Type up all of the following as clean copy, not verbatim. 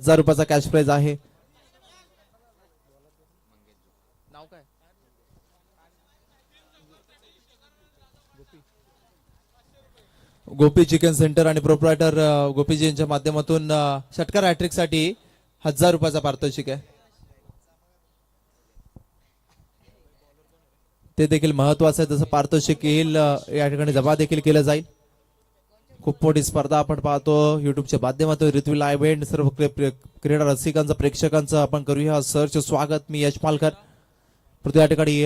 ₹1000 cash price आहे. नाव काय? गोपी chicken centre आणि प्रोप्रायटर गोपीजी यांच्या माध्यमातून षटकार हॅट्रिक साठी ₹1000 पारितोषिक आहे. ते देखील महत्वाचं आहे. जसं पारितोषिक येईल या ठिकाणी जमा देखील केलं जाईल. खूप मोठी स्पर्धा आपण पाहतो युट्यूबच्या माध्यमातून. ऋत्वी लाईव्ह इव्हेंट सर्व क्रीडा रसिकांचं प्रेक्षकांचं आपण करूया सर्च स्वागत. मी यश मालकर. परंतु या ठिकाणी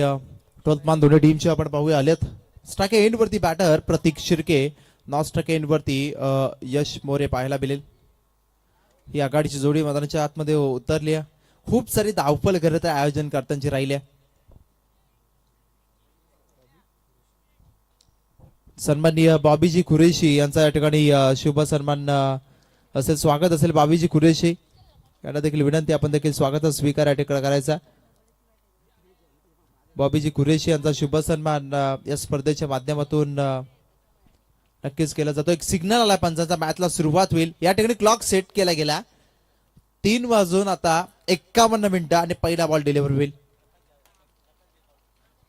12th मान दोन्ही टीमचे आपण पाहूया आलेत. स्ट्राइक एंड वरती बॅटर प्रतीक शिर्के, नॉन स्ट्राइक एंड वरती यश मोरे पाहायला मिळेल. ही आघाडीची जोडी मैदानाच्या आतमध्ये उतरली आहे. खूप सारी धावपळ करत आहे आयोजन करताना राहिल्या. सन्माननीय बॉबीजी कुरेशी यांचा या ठिकाणी शुभ सन्मान असेल, स्वागत असेल. बॉबीजी कुरेशी यांना देखील विनंती आपण देखील स्वागत स्वीकार या ठिकाणी करायचा. बॉबीजी कुरेशी यांचा शुभ सन्मान या स्पर्धेच्या माध्यमातून नक्कीच केला जातो. एक सिग्नल आला पंचांचा, मॅचला सुरुवात होईल. या ठिकाणी क्लॉक सेट केला गेला. 3 वाजून आता 51 मिनिटं आणि पहिला बॉल डिलिव्हर होईल.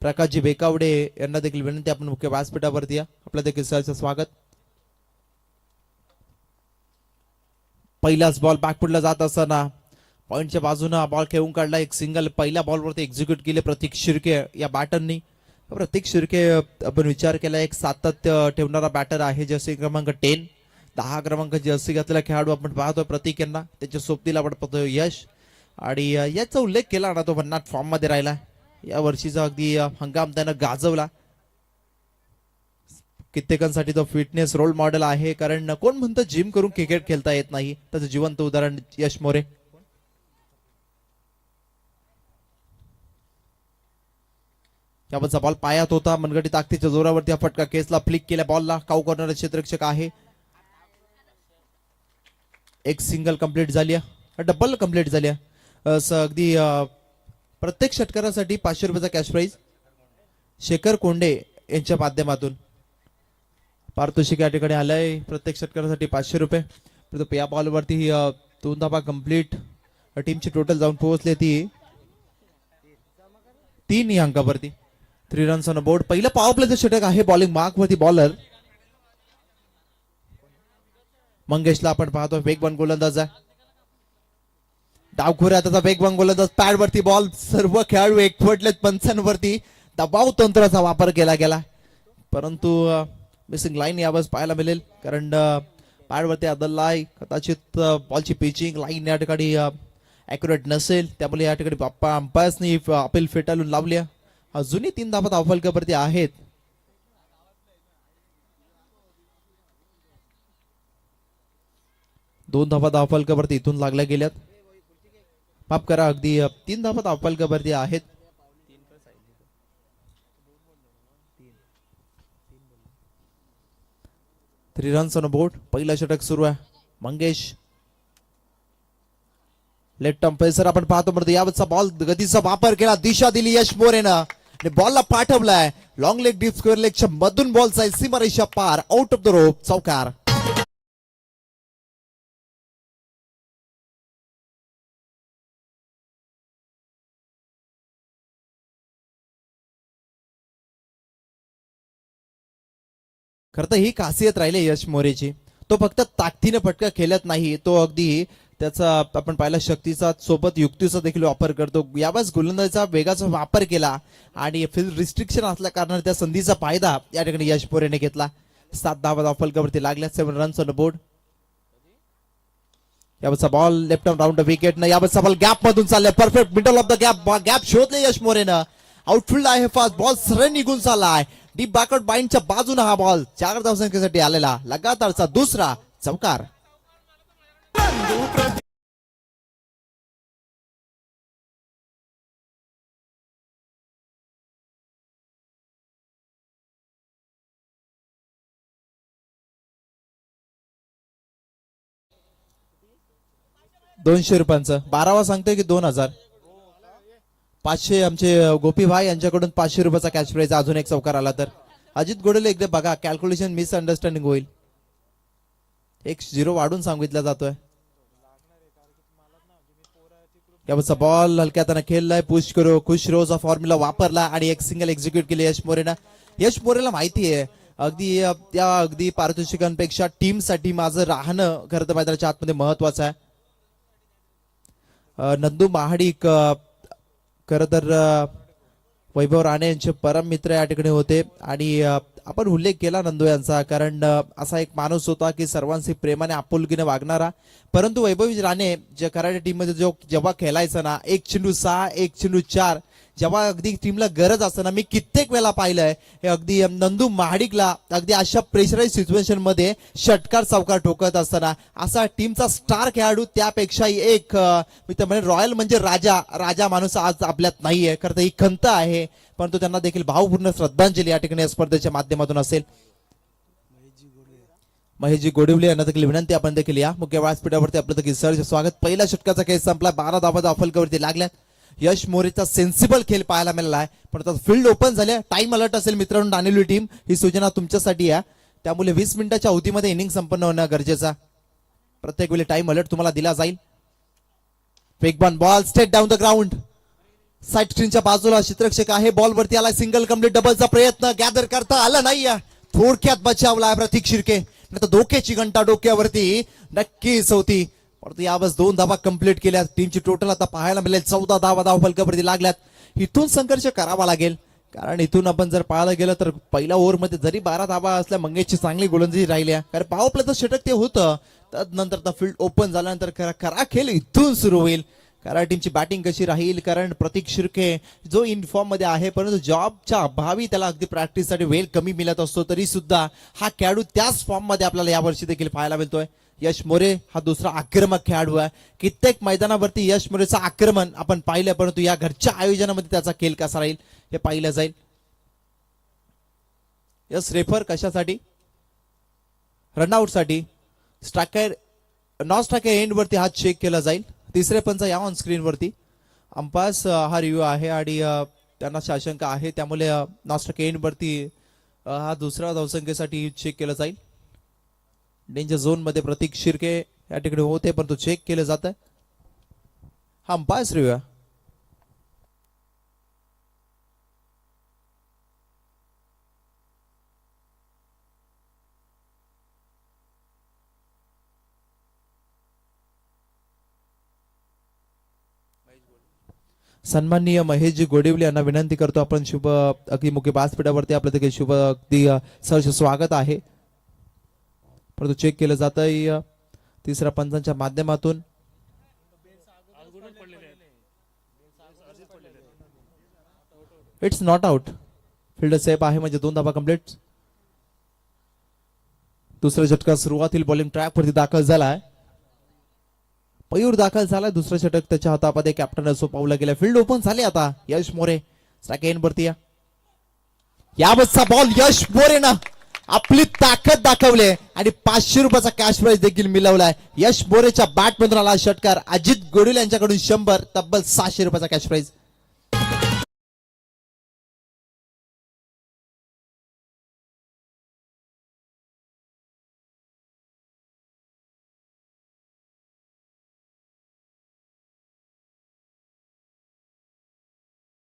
प्रकाशजी बेकावडे यांना देखील विनंती आपण मुख्य व्यासपीठावरती या. आपलं देखील सहर्ष स्वागत. पहिलाच बॉल बॅकफुटला जात असताना पॉइंटच्या बाजूने बॉल खेळून काढला. एक सिंगल पहिल्या बॉलवरती एक्झिक्यूट केले प्रतीक शिर्के या बॅटरनी. प्रतीक शिर्के आपण विचार केला एक सातत्य ठेवणारा बॅटर आहे. जर्सी क्रमांक 10 क्रमांक जर्सी घातलेला खेळाडू आपण पाहतोय प्रतीक यांना. त्याच्या सोबतीला आपण पाहतोय यश. आणि याचा उल्लेख केला ना तो भन्नाट फॉर्म मध्ये राहिला. या वर्षीचा अगदी हंगाम त्यानं गाजवला. कित्येकांसाठी तो फिटनेस रोल मॉडेल आहे. कारण कोण म्हणतं जिम करून क्रिकेट खेळता येत नाही, त्याचं जिवंत उदाहरण यश मोरे. यावरचा बॉल पायात होता. मनगटी ताकदीच्या जोरावरती हा फटका केसला फ्लिक केला. बॉलला काऊ कॉर्नर क्षेत्ररक्षक आहे. एक सिंगल कंप्लीट झाली, डबल कंप्लीट झाली. अगदी प्रत्येक षटकारासाठी ₹500 कॅश प्राइज शेखर कोंडे यांच्या माध्यमातून पारितोषिक या ठिकाणी आलंय. प्रत्येक षटकारासाठी ₹500. या बॉलवरती 2 धावा कंप्लीट. टीमची टोटल जाऊन पोहोचली ती 3 या अंकावरती. 3 रन्स ऑन बोर्ड. पहिलं पॉवर प्लेचं षटक आहे. बॉलिंग मार्क वरती बॉलर मंगेशला आपण पाहतो. वेगवान गोलंदाज आहे. डावखोऱ्या त्याचा वेगवान गोलंदाज. पॅड वरती बॉल. सर्व खेळाडू एकवटलेत पंचांवरती. दबाव तंत्राचा वापर केला गेला, परंतु मिसिंग लाईन यावेळेस पाहायला मिळेल. कारण पॅड वरती आदललाय. कदाचित बॉलची पिचिंग लाईन या ठिकाणी ॲक्युरेट नसेल, त्यामुळे या ठिकाणी अंपायर्सनी अपील फेटाळून लावली. अजूनही 3 धावा धावफलकावरती आहेत. दोन धावा धावफलकावरती इथून लागल्या गेल्यात. माफ करा, अगदी 3 धावा धावफलकावरती आहेत. 3 रन्स ऑन बोर्ड. पहिला षटक सुरू आहे. मंगेश लेफ्ट अंपायर आपण पाहतो. म्हणतो यावरचा बॉल गतीचा वापर केला. दिशा दिली यश मोरेनं आणि बॉलला पाठवलाय. लॉंग लेग डीप स्क्वेअर लेगच्या मधून बॉल जाईल सीमारेषा पार. Out of the rope. चौकार. खरं तर ही खासियत राहिली यश मोरेची. तो फक्त ताकदीने फटका खेळत नाही, तो अगदी त्याचा आपण पाहिला शक्तीचा सोबत युक्तीचा देखील वापर करतो. यावेळेस गोलंदाजीचा वेगाचा वापर केला आणि फील्ड रिस्ट्रिक्शन असल्या कारणाने त्या संधीचा फायदा या ठिकाणी यश मोरेने घेतला. 7 धावा धावफलकावरती लागल्या. 7 रन्स ऑन बोर्ड. यावरचा बॉल लेफ्ट राऊंड विकेट न. यावरचा बॉल गॅप मधून चाललाय. Perfect middle of the gap. Gap शोधले यश मोरेनं. आउटफील्ड आहे फास्ट. बॉल सरळ निघून चाललाय. डीप बॅकवर्ड बाइंडच्या बाजूने हा बॉल 4 धावसंख्येसाठी आलेला. लगातारचा दुसरा चौकार. ₹200. 12वा सांगतोय की 2000. 500 आमचे गोपी भाई यांच्याकडून ₹500 कॅश प्राइज. अजून एक चौकार आला तर अजित गोडले एकदा बघा, कॅल्क्युलेशन मिसअंडरस्टँडिंग होईल. 1-0 वाढून सांगितलं जातोय. यावरचा बॉल हलक्या हाताने खेळलाय, पुश करू खुश रोजा फॉर्म्युला वापरला आणि एक सिंगल एक्झिक्यूट केली यश मोरेनं. यश मोरेला माहिती आहे अगदी पारितोषिकांपेक्षा टीमसाठी माझं राहणं खरं तर मैदानाच्या आतमध्ये महत्वाचं आहे. नंदू महाडिक खरं तर वैभव राणे यांचे परम मित्र या ठिकाणी होते आणि आपण उल्लेख केला नंदू यांचा, कारण असा एक माणूस होता की सर्वांशी प्रेमाने आपुलकीने वागणारा. परंतु वैभव राणे जे कराटे टीम मध्ये जेव्हा खेळायचं ना, 1-6 1-4 जेव्हा अगदी टीमला गरज असताना मी कित्येक वेळा पाहिलंय हे अगदी नंदू महाडिकला अगदी अशा प्रेशराईज सिच्युएशन मध्ये षटकार चौकार ठोकत असताना असा टीमचा स्टार खेळाडू त्यापेक्षा एक मी तर म्हणजे रॉयल म्हणजे राजा माणूस आज आपल्यात नाहीये. खरं तर ही खंत आहे, परंतु त्यांना देखील भावपूर्ण श्रद्धांजली या ठिकाणी या स्पर्धेच्या माध्यमातून असेल. महेशजी गोडिवले यांना देखील विनंती आपण देखील या मुख्य व्यासपीठावरती आपलं देखील सहर्ष स्वागत. पहिल्या षटकाचा खेळ संपला, 12 धावा फलकावरती लागल्यात. यश मोरेचा सेन्सिबल खेळ पाहायला मिळाला आहे, पण आता फील्ड ओपन झाले, टाइम अलर्ट असेल मित्रांनो. दानिवली टीम ही सूचना तुमच्यासाठी आहे, त्यामुळे 20 मिनिटाच्या अवधीमध्ये इनिंग संपन्न होणं गरजेचा. प्रत्येक वेळी टाइम अलर्ट तुम्हाला दिला जाईल. वेगवान ball straight down the ground, side स्क्रीनच्या बाजूला क्षेत्ररक्षक आहे, बॉल वरती आला, सिंगल कम्प्लीट. डबलचा प्रयत्न गॅदर करता आला नाही, थोडक्यात बचावला प्रतीक शिर्के. नाही तर धोक्याची घंटा डोक्यावरती नक्कीच होती, परंतु यावेळेस 2 धावा कंप्लीट केल्या. टीमची टोटल आता पाहायला मिळेल 14 धावा फलकावरती लागल्यात. इथून संघर्ष करावा लागेल, कारण इथून आपण जर पाहायला गेलं तर पहिल्या ओव्हरमध्ये जरी 12 धावा असल्या मंगेशची चांगली गोलंदाजी राहिल्या, कारण पॉवर प्लेचं षटक ते होतं. त्यानंतर फील्ड ओपन झाल्यानंतर खरा खेळ इथून सुरू होईल. कारण टीमची बॅटिंग कशी राहील, कारण प्रतीक शिर्के जो इन फॉर्म मध्ये आहे, परंतु जॉबच्या अभावी त्याला अगदी प्रॅक्टिससाठी वेळ कमी मिळत असतो, तरी सुद्धा हा खेळाडू त्याच फॉर्म मध्ये आपल्याला यावर्षी देखील पाहायला मिळतोय. यश मोरे हा दुसरा आक्रमक खेळाडू आहे. कित्येक मैदानावरती यश मोरेचं आक्रमण आपण पाहिलं, परंतु या घरच्या आयोजनामध्ये त्याचा खेळ कसा राहील हे पाहिलं जाईल. यस रेफर कशासाठी? रनआउट साठी. स्ट्रायकर नॉन स्ट्रायकर एंड वरती हा चेक केला जाईल. तिसरे पंच या ऑन स्क्रीन वरती. अंपायर्स हा रिव्ह्यू आहे आणि त्यांना आशंका आहे, त्यामुळे नॉन स्ट्रायकर एंड वरती हा दुसरा धावसंख्येसाठी चेक केला जाईल. डेंजर झोन मध्ये प्रतीक शिर्के या ठिकाणी होते, परंतु चेक केलं जात आहे. हा अंपायर्स रिव्ह्यू आहे. सन्माननीय महेशजी गोडिवले यांना विनंती करतो आपण शुभ अगदी मुख्य व्यासपीठावरती आपलं देखील शुभ अगदी सहर्ष स्वागत आहे. परंतु चेक केलं जात आहे तिसऱ्या पंचांच्या माध्यमातून. It's not out. Field safe आहे, म्हणजे 2 धावा कंप्लीट. दुसरा षटक सुरुवातील बॉलिंग ट्रॅक वरती दाखल झालाय. पयूर दाखल झालाय. दुसरं षटक त्याच्या हातामध्ये कॅप्टन सोपवलं गेलं. फील्ड ओपन झाले आता. यश मोरे सेकंड वरती. यावरचा बॉल यश मोरेनं आपली ताकद दाखवली आणि 500 रुपयाचा कॅश प्राइज देखील मिळवलाय. यश मोरेच्या बॅट मधून आला षटकार. अजित गोडिल यांच्याकडून 100, तब्बल 600 रुपयाचा कॅश प्राइज.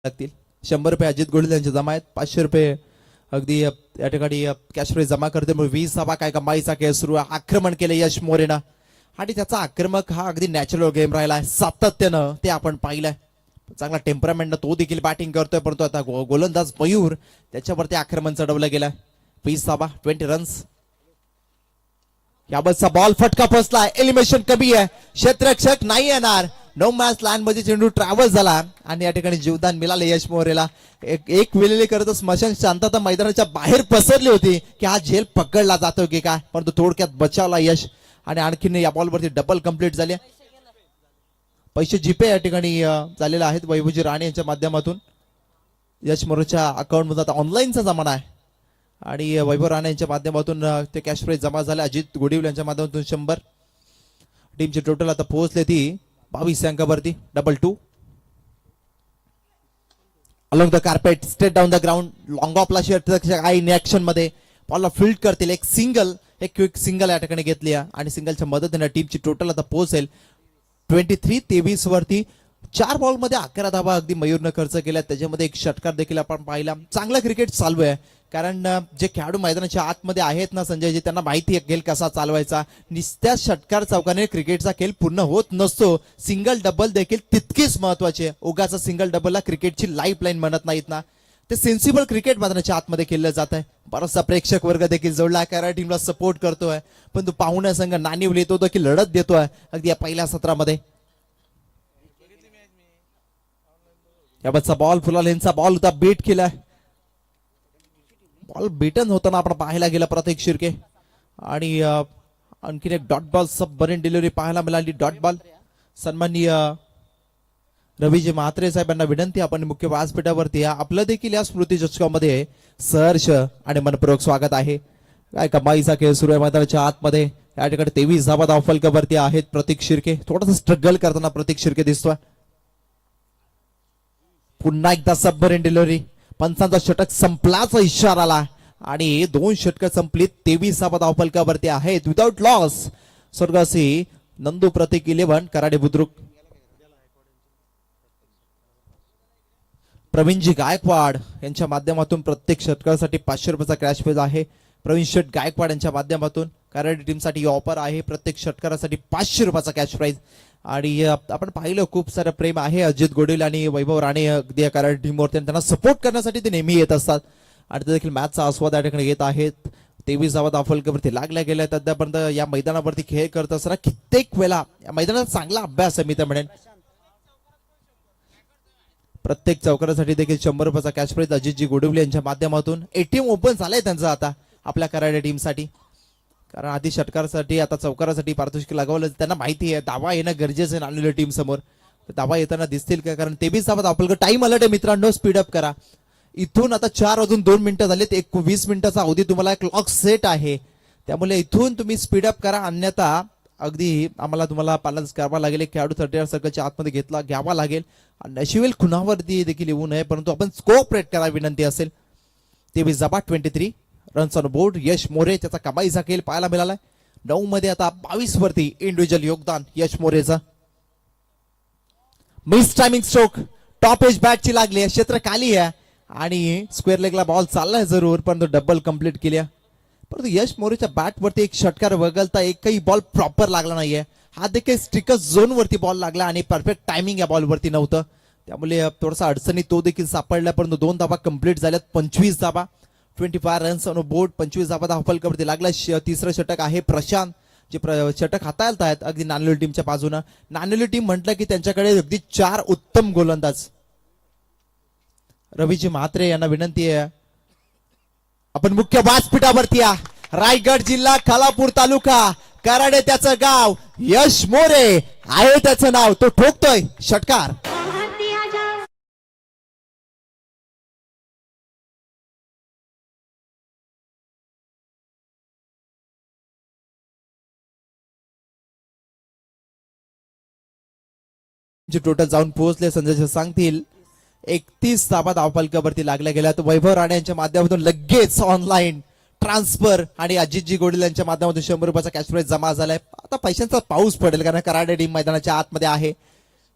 लागतील 100 रुपये अजित गोडिल यांची जमा आहेत. 500 रुपये अगदी या ठिकाणी कॅश प्राइज जमा करते. 20 धावा काय कमाईचा खेळ सुरू आहे. आक्रमण केले यश मोरेनं आणि त्याचा आक्रमक हा अगदी नॅचरल गेम राहिला. सातत्यानं ते आपण पाहिलंय. चांगला टेम्परामेंट तो देखील बॅटिंग करतोय, परंतु आता गोलंदाज मयूर त्याच्यावरती आक्रमण चढवलं गेलं. 20 धावा 20 रन्स. याबतचा बॉल फटका फसला. एलिमिनेशन कमी आहे. क्षेत्ररक्षक नाही येणार. नो मॅच लँड मध्ये चेंडू ट्रॅव्हल झाला आणि या ठिकाणी जीवदान मिळाले यश मोरेला. एक वेळेला करत स्मशान शांतता मैदानाच्या बाहेर पसरली होती की हा झेल पकडला जातो की काय, परंतु थोडक्यात बचावला यश आणि आणखीन या बॉल वरती डबल कंप्लीट झाले. पैसे जीपे या ठिकाणी झालेले आहेत वैभवजी राणे यांच्या माध्यमातून. यश मोरेच्या अकाउंट मध्ये आता ऑनलाईनचा जमाना आहे आणि वैभव राणे यांच्या माध्यमातून ते कॅश प्राइज जमा झाले. अजित गोडिवले यांच्या माध्यमातून 100. टीमची टोटल आता पोहोचले ती 22 अंकावरती. 2-2 along the carpet straight down the ground. Long ऑफला इन ऍक्शन मध्ये बॉलला फील्ड करतील. एक क्विक सिंगल या ठिकाणी घेतली आणि सिंगलच्या मदतीने टीमची टोटल आता पोहोचेल 23-23 वरती 4 बॉल मध्ये 11 धावा अगदी मयूरनं खर्च केल्या. त्याच्यामध्ये एक षटकार देखील आपण पाहिला. चांगला क्रिकेट चालू आहे कारण जे खेळाडू मैदानाच्या आतमध्ये आहेत ना संजयजी, त्यांना माहिती आहे खेळ कसा चालवायचा. नुसत्या षटकार चौकाने क्रिकेटचा खेळ पूर्ण होत नसतो. सिंगल डबल देखील तितकीच महत्वाची आहे. उगाचा सिंगल डबलला क्रिकेटची लाईफ लाईन म्हणत नाहीत ना, ते सेन्सिबल क्रिकेट मैदानाच्या आतमध्ये खेळलं जात आहे. बराचसा प्रेक्षक वर्ग देखील जोडला, कराड टीमला सपोर्ट करतोय. पण तो पाहुण्या संघ नाणीवली तो देखील लढत देतोय अगदी या पहिल्या सत्रामध्ये. याबाबतचा बॉल फुलालेंचा बॉल होता, बीट केलाय. बॉल बीटन होताना आपण पाहायला गेला प्रतीक शिर्के. आणि आणखीन एक डॉट बॉल सब बरीन डिलिव्हरी पाहायला मिळाली. Dot ball. सन्माननीय रवीजी म्हात्रे साहेबांना विनंती, आपण मुख्य व्यासपीठावरती या. आपलं देखील या स्मृती चषकामध्ये सहर्ष आणि मनपूर्वक स्वागत आहे. काय कमाईचा खेळ सुरू आहे मैदानाच्या आतमध्ये. या ठिकाणी 23 धावा धावफलकावरती आहेत प्रतीक शिर्के. थोडंसं स्ट्रगल करताना प्रतीक शिर्के दिसतोय. पुन्हा एकदा सबमरीन डिलिव्हरी. पंचांचा षटक संपलाचा इशारा आला आणि 2 षटकं संपली. 23 धावा धावफलकावरती आहेत विदाउट लॉस. स्वर्गवासी नंदू प्रतीक 11 कराडे बुद्रुक. प्रवीणजी गायकवाड यांच्या माध्यमातून प्रत्येक षटकासाठी 500 रुपयाचा कॅश प्राइज आहे. प्रवीण शेठ गायकवाड यांच्या माध्यमातून कराड टीमसाठी ऑफर आहे. प्रत्येक षटकारासाठी 500 रुपयाचा कॅश प्राइज. आणि आपण पाहिलं खूप सारं प्रेम आहे अजित गोडील आणि वैभव राणे अगदी कराड टीमवरती. त्यांना सपोर्ट करण्यासाठी ते नेहमी येत असतात आणि ते देखील मॅचचा आस्वाद या ठिकाणी घेत आहेत. 23 धावा धावफलकावरती लागल्या गेल्या. आतापर्यंत या मैदानावरती खेळ करत असताना कित्येक वेळा या मैदानाचा चांगला अभ्यास आहे मी तर म्हणेन. प्रत्येक चौकारासाठी देखील 100 रुपयाचा कॅश प्राइज अजितजी गोडवले यांच्या माध्यमातून. एटीएम ओपन झालंय त्यांचं आता आपल्या कराड टीमसाठी. कारण आधी षटकारासाठी आता चौकारासाठी पारितोषिक लागवलं. त्यांना माहिती आहे दावा येणं गरजेचं आहे नाणेली टीम समोर. दावा येताना दिसतील का, कारण 23 धावा धावफलक टाइम अलर्ट आहे मित्रांनो. स्पीडअप करा. इथून आता 4 वाजून 2 मिनिटं झालेत. 20 मिनिटाचा अवधी तुम्हाला क्लॉक सेट आहे, त्यामुळे इथून तुम्ही स्पीडअप करा. अन्यथा अगदी आम्हाला तुम्हाला पालन करावा लागेल. एक खेळाडू 30 सर्कलच्या आतमध्ये घ्यावा लागेल. नशिवेल खुणावरती देखील येऊ नये, परंतु आपण कोऑपरेट करा विनंती असेल. 23 धावा 23 रन्स ऑन बोर्ड. यश मोरे त्याचा कमाईचा खेळ पाहायला मिळालाय. 9 मध्ये आता 22 वरती इंडिव्हिज्युअल योगदान यश मोरेचं. Miss timing stroke top edge बॅटची लागली आहे. क्षेत्र खाली आहे आणि स्क्वेअर लेगला बॉल चाललाय जरूर, परंतु डबल कंप्लीट केल्या. परंतु यश मोरेच्या बॅट वरती एक षटकार वगळता एकही बॉल प्रॉपर लागला नाहीये. हा देखील स्ट्रिकर झोन वरती बॉल लागला आणि परफेक्ट टायमिंग या बॉल वरती नव्हतं, त्यामुळे थोडासा अडचणी तो देखील सापडला. परंतु 2 धावा कंप्लीट झाल्यात. 25 धावा 25 रन्स ऑन बोर्ड. 25 धावा धावफलकावरती लागला. तिसरं षटक आहे प्रशांत जे षटक हाताळत आहेत अगदी नानोली टीमच्या बाजूनं. नानोली टीम म्हटलं की त्यांच्याकडे अगदी 4 उत्तम गोलंदाज. रवीजी म्हात्रे यांना विनंती आहे, आपण मुख्य व्यासपीठावरती या. रायगड जिल्हा खालापूर तालुका कराड त्याचं गाव. यश मोरे आहे त्याचं नाव. तो ठोकतोय षटकार. जे टोटल जाऊन पोहोचले संजय सांगतील. 31 धावा धावफलकावरती लागल्या गेल्या. तर वैभव राणे यांच्या माध्यमातून लगेच ऑनलाईन ट्रान्सफर आणि अजितजी गोडील यांच्या माध्यमातून 100 रुपयाचा कॅश प्राइज जमा झालाय. आता पैशांचा पाऊस पडेल कारण कराड टीम मैदानाच्या आतमध्ये आहे.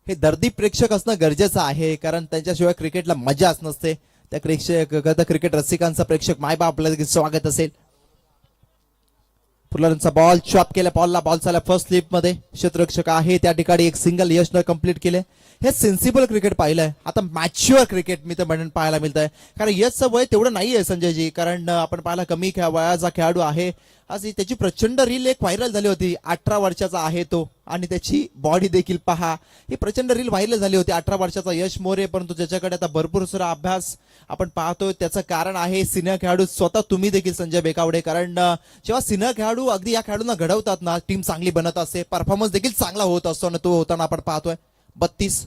हे दर्दी प्रेक्षक असणं गरजेचं आहे, कारण त्यांच्याशिवाय क्रिकेटला मजाच नसते. त्या क्रिकेट रसिकांचा प्रेक्षक मायबाप आपल्याला स्वागत असेल. फुलांचा बॉल चॉप केला. बॉलला बॉल चालला फर्स्ट स्लिप मध्ये. क्षेत्ररक्षक आहे त्या ठिकाणी एक सिंगल यशनं कंप्लीट केले. हे सेन्सिबल क्रिकेट पाहिलंय. आता मॅच्युअर क्रिकेट मी तर म्हणून पाहायला मिळत आहे, कारण यशचं वय तेवढं नाहीये संजयजी. कारण आपण पाहिला कमी वयाचा खेळाडू आहे. आज त्याची प्रचंड रील एक व्हायरल झाली होती. 18 वर्षाचा आहे तो आणि त्याची बॉडी देखील पहा. ही प्रचंड रील व्हायरल झाली होती 18 वर्षाचा यश मोरे. परंतु त्याच्याकडे आता भरपूर सारा अभ्यास आपण पाहतोय. त्याचं कारण आहे सिनियर खेळाडू स्वतः तुम्ही देखील संजय बेकावडे. कारण जेव्हा सिनियर खेळाडू अगदी या खेळाडूंना घडवतात ना, टीम चांगली बनत असते, परफॉर्मन्स देखील चांगला होत असतो आणि तो होताना आपण पाहतोय. 32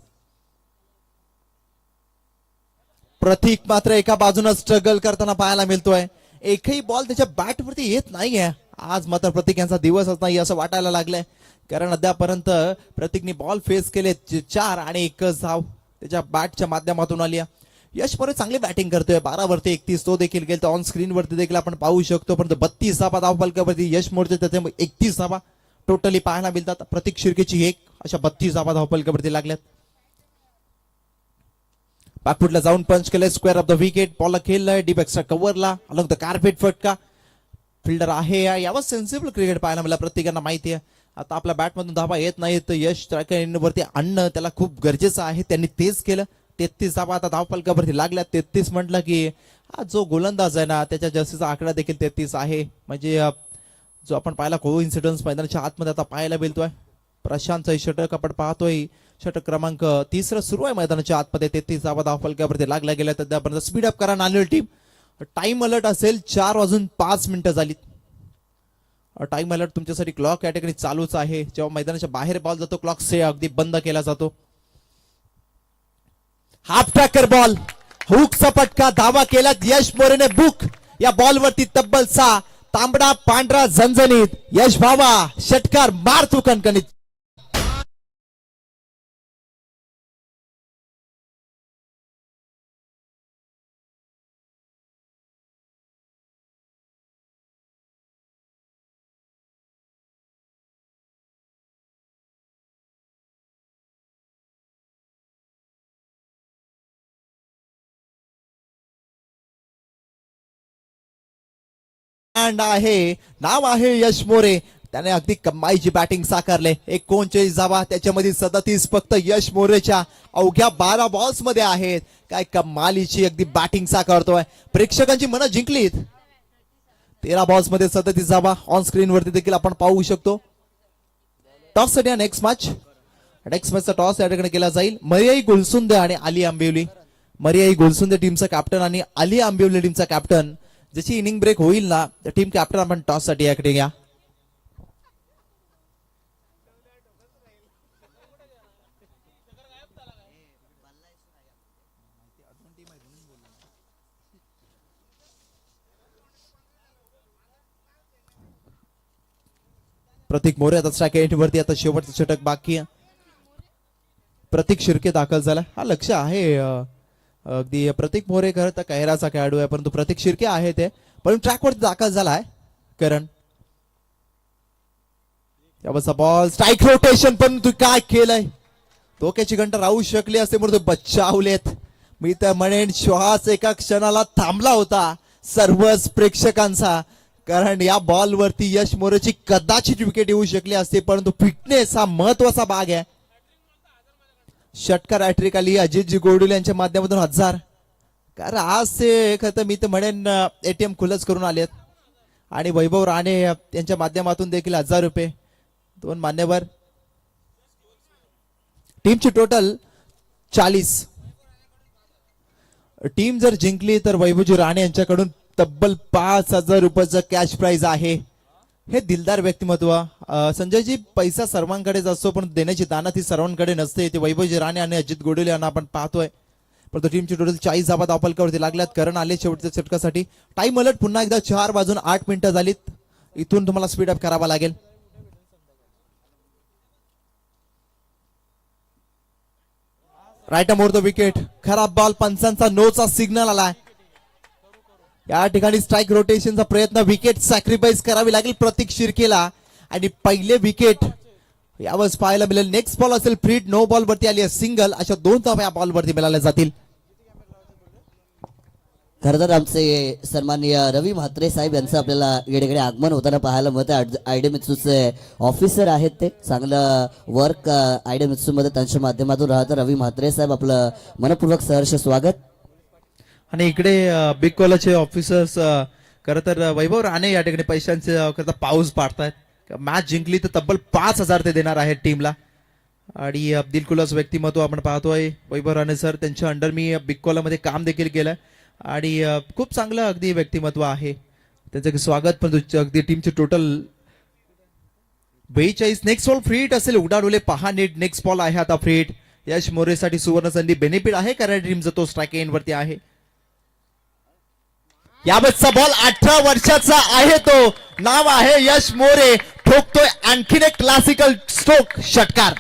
प्रतीक मात्र एका बाजूने स्ट्रगल करताना पाहायला मिळतोय. एकही बॉल त्याच्या बॅटवरती येत नाहीये. आज मात्र प्रतीक यांचा दिवसच नाही असं वाटायला लागलंय, कारण अद्यापर्यंत प्रतीकने बॉल फेस केले 4 आणि एकच धाव त्याच्या बॅटच्या माध्यमातून आली. यश मोरे चांगली बॅटिंग करतोय. 12 वरती 31 तो देखील गेला. ऑन स्क्रीन वरती देखील आपण पाहू शकतो. परंतु 32 धावा धावफलकावरती यश मोरेचे त्याचे 31 धावा टोटली पाहायला मिळतात. प्रतीक शिर्केची एक अशा 32 धावा धावफलकावरती लागल्यात. बॅकफुटला जाऊन पंच केलंय, स्क्वेअर ऑफ द विकेट. बॉलला खेळलाय डीप एक्स्ट्रा कव्हरला, अलॉंग द कार्पेट फटका. फिल्डर आहे यावर सेन्सिबल क्रिकेट पाहायला मला प्रत्येकांना माहिती आहे. आता आपल्या बॅटमधून धावा येत नाही तर यश स्ट्रायकर वरती आणणं त्याला खूप गरजेचं आहे. त्यांनी तेच केलं. 33 धावा आता धावफलकावरती लागल्या. 33 म्हटलं की हा जो गोलंदाज आहे ना त्याच्या जर्सीचा आकडा देखील 33 आहे. म्हणजे जो आपण पाहिला को इन्सिडन्स मैदानाच्या आतमध्ये आता पाहायला मिळतोय. प्रशांत षटक आपण पाहतोय. षटक क्रमांक 3 सुरू आहे मैदानाच्या आतमध्ये. 33 धावा धावफलकावरती लागल्या गेल्या. तर आपण स्पीड अप करा नांदेड टीम. टाइम अलर्ट असेल 4:05 झालीत. टाइम अलर्ट तुमच्यासाठी क्लॉक या ठिकाणी चालूच आहे. जेव्हा मैदानाच्या बाहेर बॉल जातो क्लॉक से अगदी बंद केला जातो. हाफ ट्रॅकर बॉल, हुकचा पटका, धावा केल्यात यश मोरेने बुक. या बॉलवरती तब्बल 6. तांबडा पांढरा झणझणीत. यश भावा षटकार मार तू कणकणीत. आहे नाव आहे यश मोरे. त्याने अगदी कमाईची बॅटिंग साकारले. 39 धावा त्याच्यामध्ये 37 फक्त यश मोरेच्या अवघ्या 12 बॉल्स मध्ये आहेत. काय कमालीची अगदी बॅटिंग साकारतोय. प्रेक्षकांची मनं जिंकलीत. 13 बॉल्स मध्ये 37 धावा ऑन स्क्रीन वरती देखील आपण पाहू शकतो. टॉस साठी नेक्स्ट मॅचचा टॉस या ठिकाणी केला जाईल. मरियाई गुलसुंदे आणि अली आंबिवली. मरियाई गुलसुंदे टीमचा कॅप्टन आणि अली आंबिवली टीमचा कॅप्टन. जशी इनिंग ब्रेक होईल ना तर टीम कॅप्टन आपण टॉस साठी याकडे घ्या. प्रतीक मोरे आता स्ट्राईक एंड वरती. आता शेवटचं षटक बाकी आहे. प्रतीक शिर्के दाखल झाला. हा लक्ष आहे अगदी प्रतीक मोरे खरं तर कैराचा खेळाडू आहे परंतु प्रतीक शिर्के आहे ते पण ट्रॅकवरती दाखल झालाय. करण यावरचा बॉल स्ट्राईक रोटेशन पण तू काय केलंय. धोक्याची घंटा राहू शकली असते म्हणून बचावलेत. मी तर म्हणेन श्वास एका क्षणाला थांबला होता सर्वच प्रेक्षकांचा. कारण या बॉल वरती यश मोरेची कदाचित विकेट येऊ शकली असते परंतु फिटनेस हा महत्वाचा भाग आहे. षटकार हॅट्रिक आली अजितजी गोडुले यांच्या माध्यमातून 1000. कारण आज ते खरं मी तर म्हणेन एटीएम खुलच करून आलेत. आणि वैभव राणे यांच्या माध्यमातून देखील 1000 रुपये. 2 मान्यवर. टीमची टोटल 40. टीम जर जिंकली तर वैभवजी राणे यांच्याकडून तब्बल 5000 रुपयाचं कॅश प्राइज आहे. हे दिलदार व्यक्तिमत्व. संजयजी पैसा सर्वांकडेच असतो पण देण्याची दानत ही सर्वांकडे नसते. ते वैभवजी राणे आणि अजित गोडुले यांना आपण पाहतोय. परंतु टीमची टोटल 40 धावा धावफलकावरती लागल्यात. करण आले शेवटच्या षटकासाठी. टाइम अलर्ट पुन्हा एकदा 4:08 झालीत. इथून तुम्हाला स्पीड अप करावा लागेल. Right more the wicket. खराब बॉल. पंचांचा नोचा सिग्नल आलाय. या ठिकाणी स्ट्राईक रोटेशनचा प्रयत्न. विकेट सॅक्रिफाईस करावी लागेल प्रतीक शिर्केला. आणि पहिले विकेट यावर पाहायला मिळेल. नेक्स्ट बॉल असेल फ्रीड. नो बॉल वरती आली सिंगल. अशा 2 धावा या बॉल वरती मिळाल्या जातील. खरं तर आमचे सन्माननीय रवी म्हात्रे साहेब यांचं आपल्याला इकडे आगमन होताना पाहायला मिळतं. आयडेमित्सूचे ऑफिसर आहेत. ते चांगलं वर्क आयडेमित्सू मध्ये त्यांच्या माध्यमातून राहतं. रवी म्हात्रे साहेब आपलं मनपूर्वक सहर्ष स्वागत. आणि इकडे बिग कोलाचे ऑफिसर्स खरं तर वैभव राणे या ठिकाणी पैशांचे करता पाऊस पाडतायत. मॅच जिंकली तर तब्बल 5000 ते देणार आहेत टीमला. आणि अब्दुल कुलास व्यक्तिमत्व आपण पाहतोय. वैभव राणे सर त्यांच्या अंडर मी बिग कोलामध्ये काम देखील केलंय आणि खूप चांगलं अगदी व्यक्तिमत्व आहे. त्यांचं स्वागत. पण अगदी टीमचे टोटल 42. नेक्स्ट बॉल फ्रीट असेल. उडाडोले पहा नीट. नेक्स्ट बॉल आहे आता फ्रीट. यश मोरेसाठी सुवर्ण संधी. बेनिफिट आहे कारण टीमचा तो स्ट्राईक एंड वरती आहे. याबाबतचा बॉल 18 वर्षाचा आहे. तो नाव आहे यश मोरे. ठोकतोय आणखीन एक क्लासिकल स्ट्रोक. षटकार.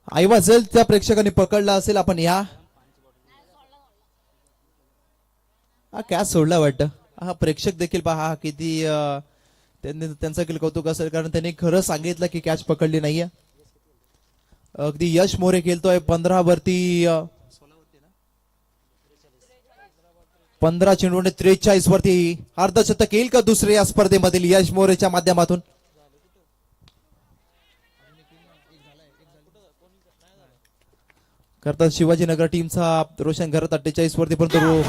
ऐवजेल त्या प्रेक्षकांनी पकडला असेल. आपण या कॅच सोडला वाटतं. हा प्रेक्षक देखील पहा किती त्यांनी त्यांचं देखील कौतुक असेल, कारण त्यांनी खरं सांगितलं की कॅच पकडली नाहीये. अगदी यश मोरे खेळतोय 15 वरती 15 चेंडूने 43 वरती अर्धशतक येईल का दुसरे या स्पर्धेमधील यश मोरेच्या माध्यमातून. करतात शिवाजीनगर टीमचा रोशन घरात 48 वरती, परंतु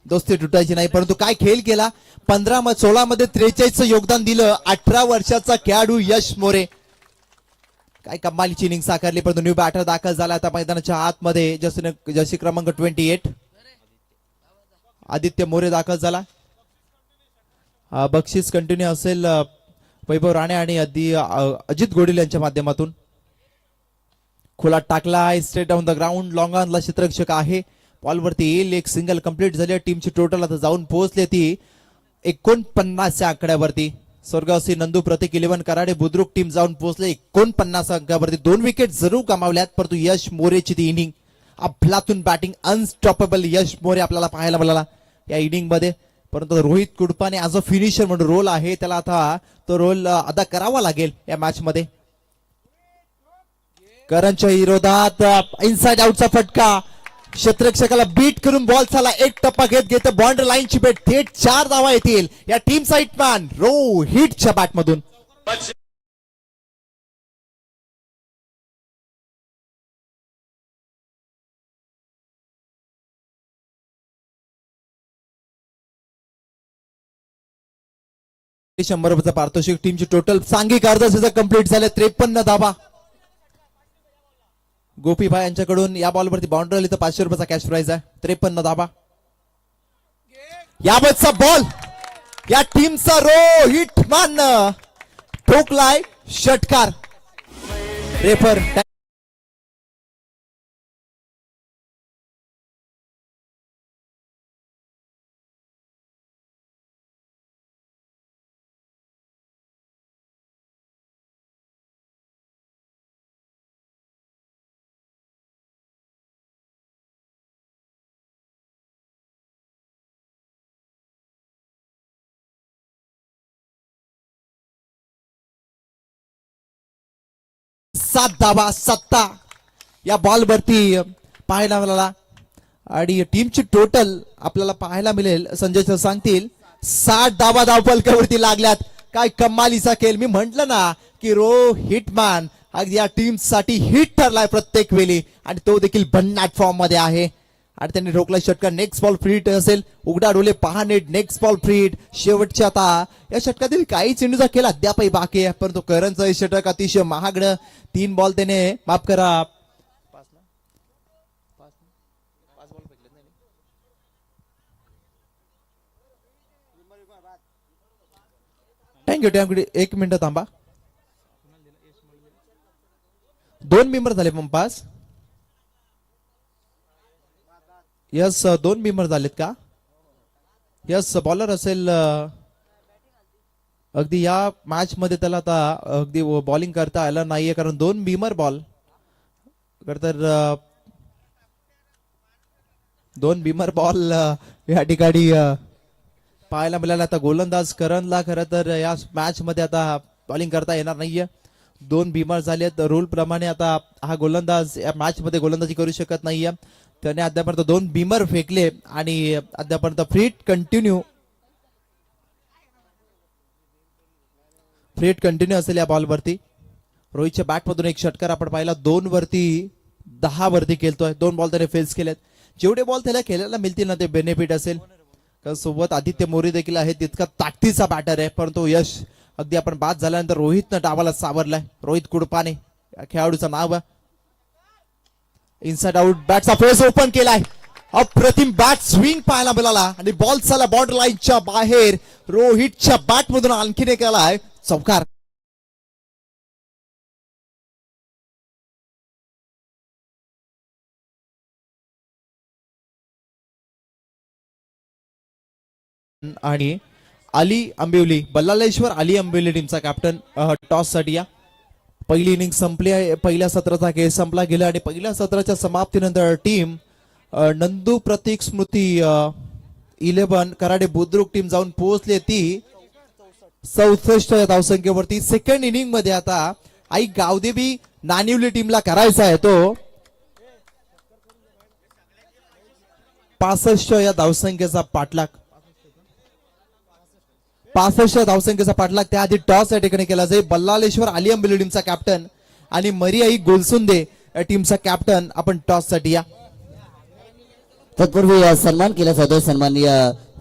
दोस्ती तुटायची नाही. परंतु काय खेळ केला. 16 मध्ये 43 योगदान दिलं 18 वर्षाचा खेळाडू यश मोरे. काय कमालीची इनिंग साकारली. परंतु न्यू बॅटर दाखल झाला आता मैदानाच्या आतमध्ये. जशी क्रमांक 28 आदित्य मोरे दाखल झाला. बक्षीस कंटिन्यू असेल वैभव राणे आणि अजित गोडील यांच्या माध्यमातून. खोला टाकला straight down the ground. Long ऑनला क्षेत्ररक्षक आहे. बॉलवरती येईल. एक सिंगल कंप्लीट झाली. टीमची टोटल आता जाऊन पोहोचली ती 49 आकड्यावरती. स्वर्गवासी नंदू प्रतीक 11 कराडे बुद्रुक टीम जाऊन पोहोचले 49 अंकावरती. 2 विकेट जरूर कमावल्यात, परंतु यश मोरेची ती इनिंग अफलातून बॅटिंग अनस्टॉपेबल यश मोरे आपल्याला पाहायला मिळाला या इनिंग मध्ये. परंतु रोहित कुडपाने ॲज अ फिनिशर म्हणून रोल आहे, त्याला आता तो रोल अदा करावा लागेल या मॅच मध्ये. करणच्या विरोधात इनसाइड आउटचा फटका. क्षेत्ररक्षकाला बीट करून बॉल झाला. एक टप्पा घेत बाउंड्री लाईनची भेट. थेट 4 धावा येतील या टीमचा हिटमॅन रोहितच्या बॅटमधून. शंभरचा पारितोषिक. टीमची टोटल सांघिक अर्धशतक कंप्लीट झाले. 53 धावा. गोपीभाई यांच्याकडून या बॉलवरती बाउंड्री आली तर 500 रुपयाचा कॅश प्राइज आहे. 53 धावा. यावरचा बॉल या टीमचा रोहित मान ठोकलाय षटकार. रेफर सात धावा. सत्ता या बॉलवरती पाहायला मिळाला. आणि टीमची टोटल आपल्याला पाहायला मिळेल. संजय सर सांगतील 60 धावा धावफलकावरती लागल्यात. काय कमालीचा खेळ. मी म्हंटल ना की हिटमॅन या टीम साठी हिट ठरलाय प्रत्येक वेळी, आणि तो देखील भन्नाट फॉर्म मध्ये आहे. आणि त्यांनी रोखला षटकार. नेक्स्ट बॉल फ्री हिट असेल. उघडा डोले पहा net. Next ball free hit. शेवटच्या आता या षटकातील काही चेंडूचा खेळ अद्यापही बाकी आहे, परंतु करणचं हे षटक अतिशय महागडं. 3 बॉल त्याने माफ करा थँक्यू. 1 मिनिट थांबा. 2 मेंबर झाले पंपास. यस 2 मेंबर झालेत का. यस बॉलर असेल. अगदी या मॅच मध्ये त्याला आता अगदी बॉलिंग करता आलं नाहीये, कारण 2 बीमर बॉल तर 2 बीमर बॉल या ठिकाणी पाहायला मिळाला. आता गोलंदाज करणला खरं तर या मॅच मध्ये आता बॉलिंग करता येणार नाहीये. 2 बीमर झालेत. रूल प्रमाणे आता हा गोलंदाज या मॅच मध्ये गोलंदाजी करू शकत नाहीये. त्याने अद्यापर्यंत 2 बीमर फेकले आणि अद्यापर्यंत फ्री हिट कंटिन्यू असेल या बॉलवरती. रोहितच्या बॅटमधून एक षटकार आपण पाहिला. 2 वरती 10 वरती खेळतोय. 2 बॉल त्याने फेस केलेत. जेवढे बॉल त्याला खेळायला मिळतील ना ते बेनिफिट असेल. सोबत आदित्य मोरे देखील आहे. तितका ताकदीचा बॅटर आहे, परंतु यश अगदी आपण बाद झाल्यानंतर रोहितनं डावाला सावरलाय. रोहित कुडपाने या खेळाडूचं नाव. इनसाइड आउट बॅटचा फेस ओपन केलाय. अप्रतिम बॅट स्विंग पाहायला मिळाला आणि बॉल चाला बॉर्डर लाईनच्या बाहेर. रोहितच्या बॅटमधून आणखीन एक आलाय चौकार. आणि अली आंबिवली बल्लाळेश्वर अली आंबिवली टीमचा कॅप्टन टॉस साठी या. पहिली इनिंग संपली आहे. पहिल्या सत्राचा खेळ संपला गेला आणि पहिल्या सत्राच्या समाप्तीनंतर टीम नंदू प्रतीक स्मृती 11 कराडे बुद्रुक टीम जाऊन पोहोचली ती 64 या धावसंख्येवरती. सेकंड इनिंग मध्ये आता आई गावदेवी नानिवली टीमला करायचा आहे तो 65 या धावसंख्येचा पाठलाग. 65 धावसंख्येचा पाठलाग. त्याआधी टॉस या ठिकाणी केला जाईल. बल्लाळेश्वर आली आंबिवली टीमचा कॅप्टन आणि मरियाई गोलसुंदे या टीमचा कॅप्टन आपण टॉस साठी या. तत्पूर्वी सन्मान केला जातोय. सन्माननीय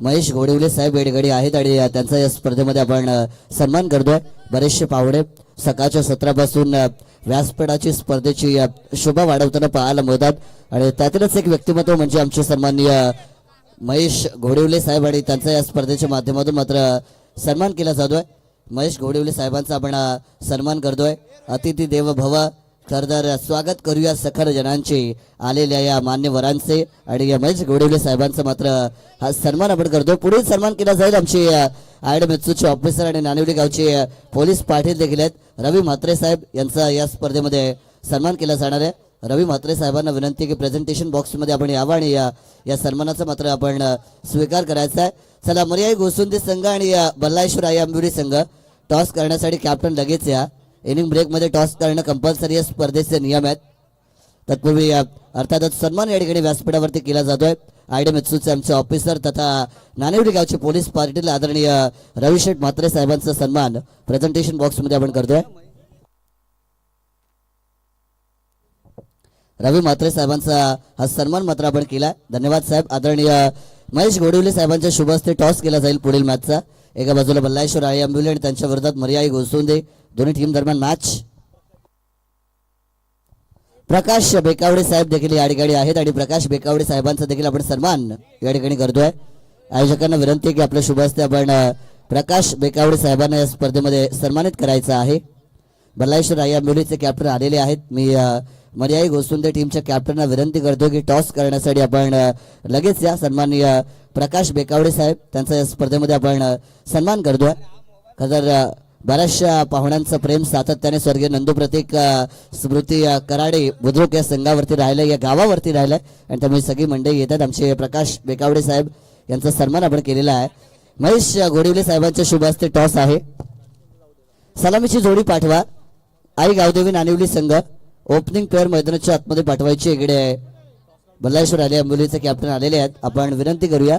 महेश घोडिवले साहेब वेडगडी आहेत आणि त्यांचा या स्पर्धेमध्ये आपण सन्मान करतोय. बरेचसे पाहुणे सकाळच्या सत्रापासून व्यासपीठाची स्पर्धेची शोभा वाढवताना पाहायला मिळतात आणि त्यातीलच एक व्यक्तिमत्व म्हणजे आमचे सन्माननीय महेश घोडिवले साहेब आणि त्यांचा या स्पर्धेच्या माध्यमातून मात्र सन्मान केला जातोय. महेश घोडिवले साहेबांचा आपण सन्मान करतोय. अतिथी देव भव. खरतर स्वागत करूया सखर जनांचे आलेल्या या मान्यवरांचे आणि या महेश घोडिवले साहेबांचा मात्र हा सन्मान आपण करतो. पुढील सन्मान केला जाईल आमचे आयडमेत्सूचे ऑफिसर आणि नानिवली गावचे पोलीस पाटील देखील आहेत. रवी म्हात्रे साहेब यांचा या स्पर्धेमध्ये सन्मान केला जाणार आहे. रवी म्हात्रे साहेबांना विनंती की प्रेझेंटेशन बॉक्समध्ये आपण यावं आणि या सन्मानाचा मात्र आपण स्वीकार करायचा आहे. चला मर्याई गोसुंदी संघ आणि बल्लाळेश्वर आई आंबिवली संघ टॉस करण्यासाठी कॅप्टन लगेच या. इनिंग ब्रेकमध्ये टॉस करणं कंपल्सरी या स्पर्धेचे नियम आहेत. तत्पूर्वी अर्थातच सन्मान या ठिकाणी व्यासपीठावरती केला जातोय. आयडमेत्सूचे आमचे ऑफिसर तथा नानिवली गावचे पोलीस पाटील आदरणीय रविशेठ म्हात्रे साहेबांचा सन्मान प्रेझेंटेशन बॉक्समध्ये आपण करतोय. रवी म्हात्रे साहेबांचा हा सन्मान मात्र आपण केला. धन्यवाद साहेब. आदरणीय महेश घोडिवले साहेबांच्या शुभ हस्ते टॉस केला जाईल पुढील मॅचचा. एका बाजूला बल्लाळेश्वर आई आंबिवली आणि त्यांच्या विरोधात मर्याई गोसुंदे. दोन्ही टीम दरम्यान मॅच. प्रकाश बेकावडे साहेब देखील या ठिकाणी आहेत आणि प्रकाश बेकावडे साहेबांचा देखील आपण सन्मान या ठिकाणी करतोय. आयोजकांना विनंती आहे की आपल्या शुभ हस्ते आपण प्रकाश बेकावडे साहेबांना या स्पर्धेमध्ये सन्मानित करायचं आहे. बल्लाळेश्वर आई आंबिवलीचे कॅप्टन आलेले आहेत. मी मर्याई गोसुंदे टीमच्या कॅप्टनना विनंती करतो की टॉस करण्यासाठी आपण लगेच या. सन्माननीय प्रकाश बेकावडे साहेब त्यांचा या स्पर्धेमध्ये आपण सन्मान करतोय. खरं बऱ्याचशा पाहुण्यांचं प्रेम सातत्याने स्वर्गीय नंदू प्रतीक स्मृती कराडे बुद्रुक या संघावरती राहिलंय, या गावावरती राहिलंय आणि त्यामुळे सगळी मंडळी येतात. आमचे प्रकाश बेकावडे साहेब यांचा सन्मान आपण केलेला आहे. महेश घोडिवले साहेबांच्या शुभ हस्ते टॉस आहे. सलामीची जोडी पाठवा. आई गावदेवी नानिवली संघ ओपनिंग पेअर मैदानाच्या आतमध्ये पाठवायची. इकडे बल्लाळेश्वर आली आंबिवलीचे कॅप्टन आलेले आहेत. आपण विनंती करूया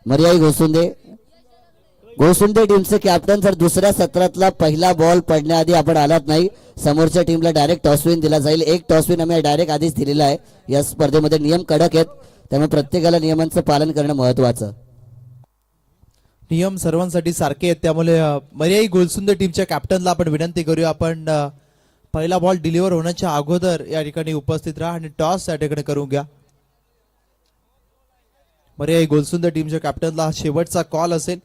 मर्याई गोसुंदे टीमचे कॅप्टन. जर दुसऱ्या सत्रातला पहिला बॉल पडण्याआधी आपण आलात नाही, समोरच्या टीमला डायरेक्ट टॉसविन दिला जाईल. एक टॉसविन आम्ही डायरेक्ट आधीच दिलेला आहे. या स्पर्धेमध्ये नियम कडक आहेत, त्यामुळे प्रत्येकाला नियमांचं पालन करणं महत्वाचं. नियम सर्वांसाठी सारखे आहेत, त्यामुळे मर्याई गोलसुंदर टीमच्या कॅप्टनला आपण विनंती करूया आपण पहिला बॉल डिलिव्हर होण्याच्या अगोदर या ठिकाणी उपस्थित राहा आणि टॉस या ठिकाणी करून घ्या. मर्याई गोलसुंदर टीमच्या कॅप्टनला शेवटचा कॉल असेल.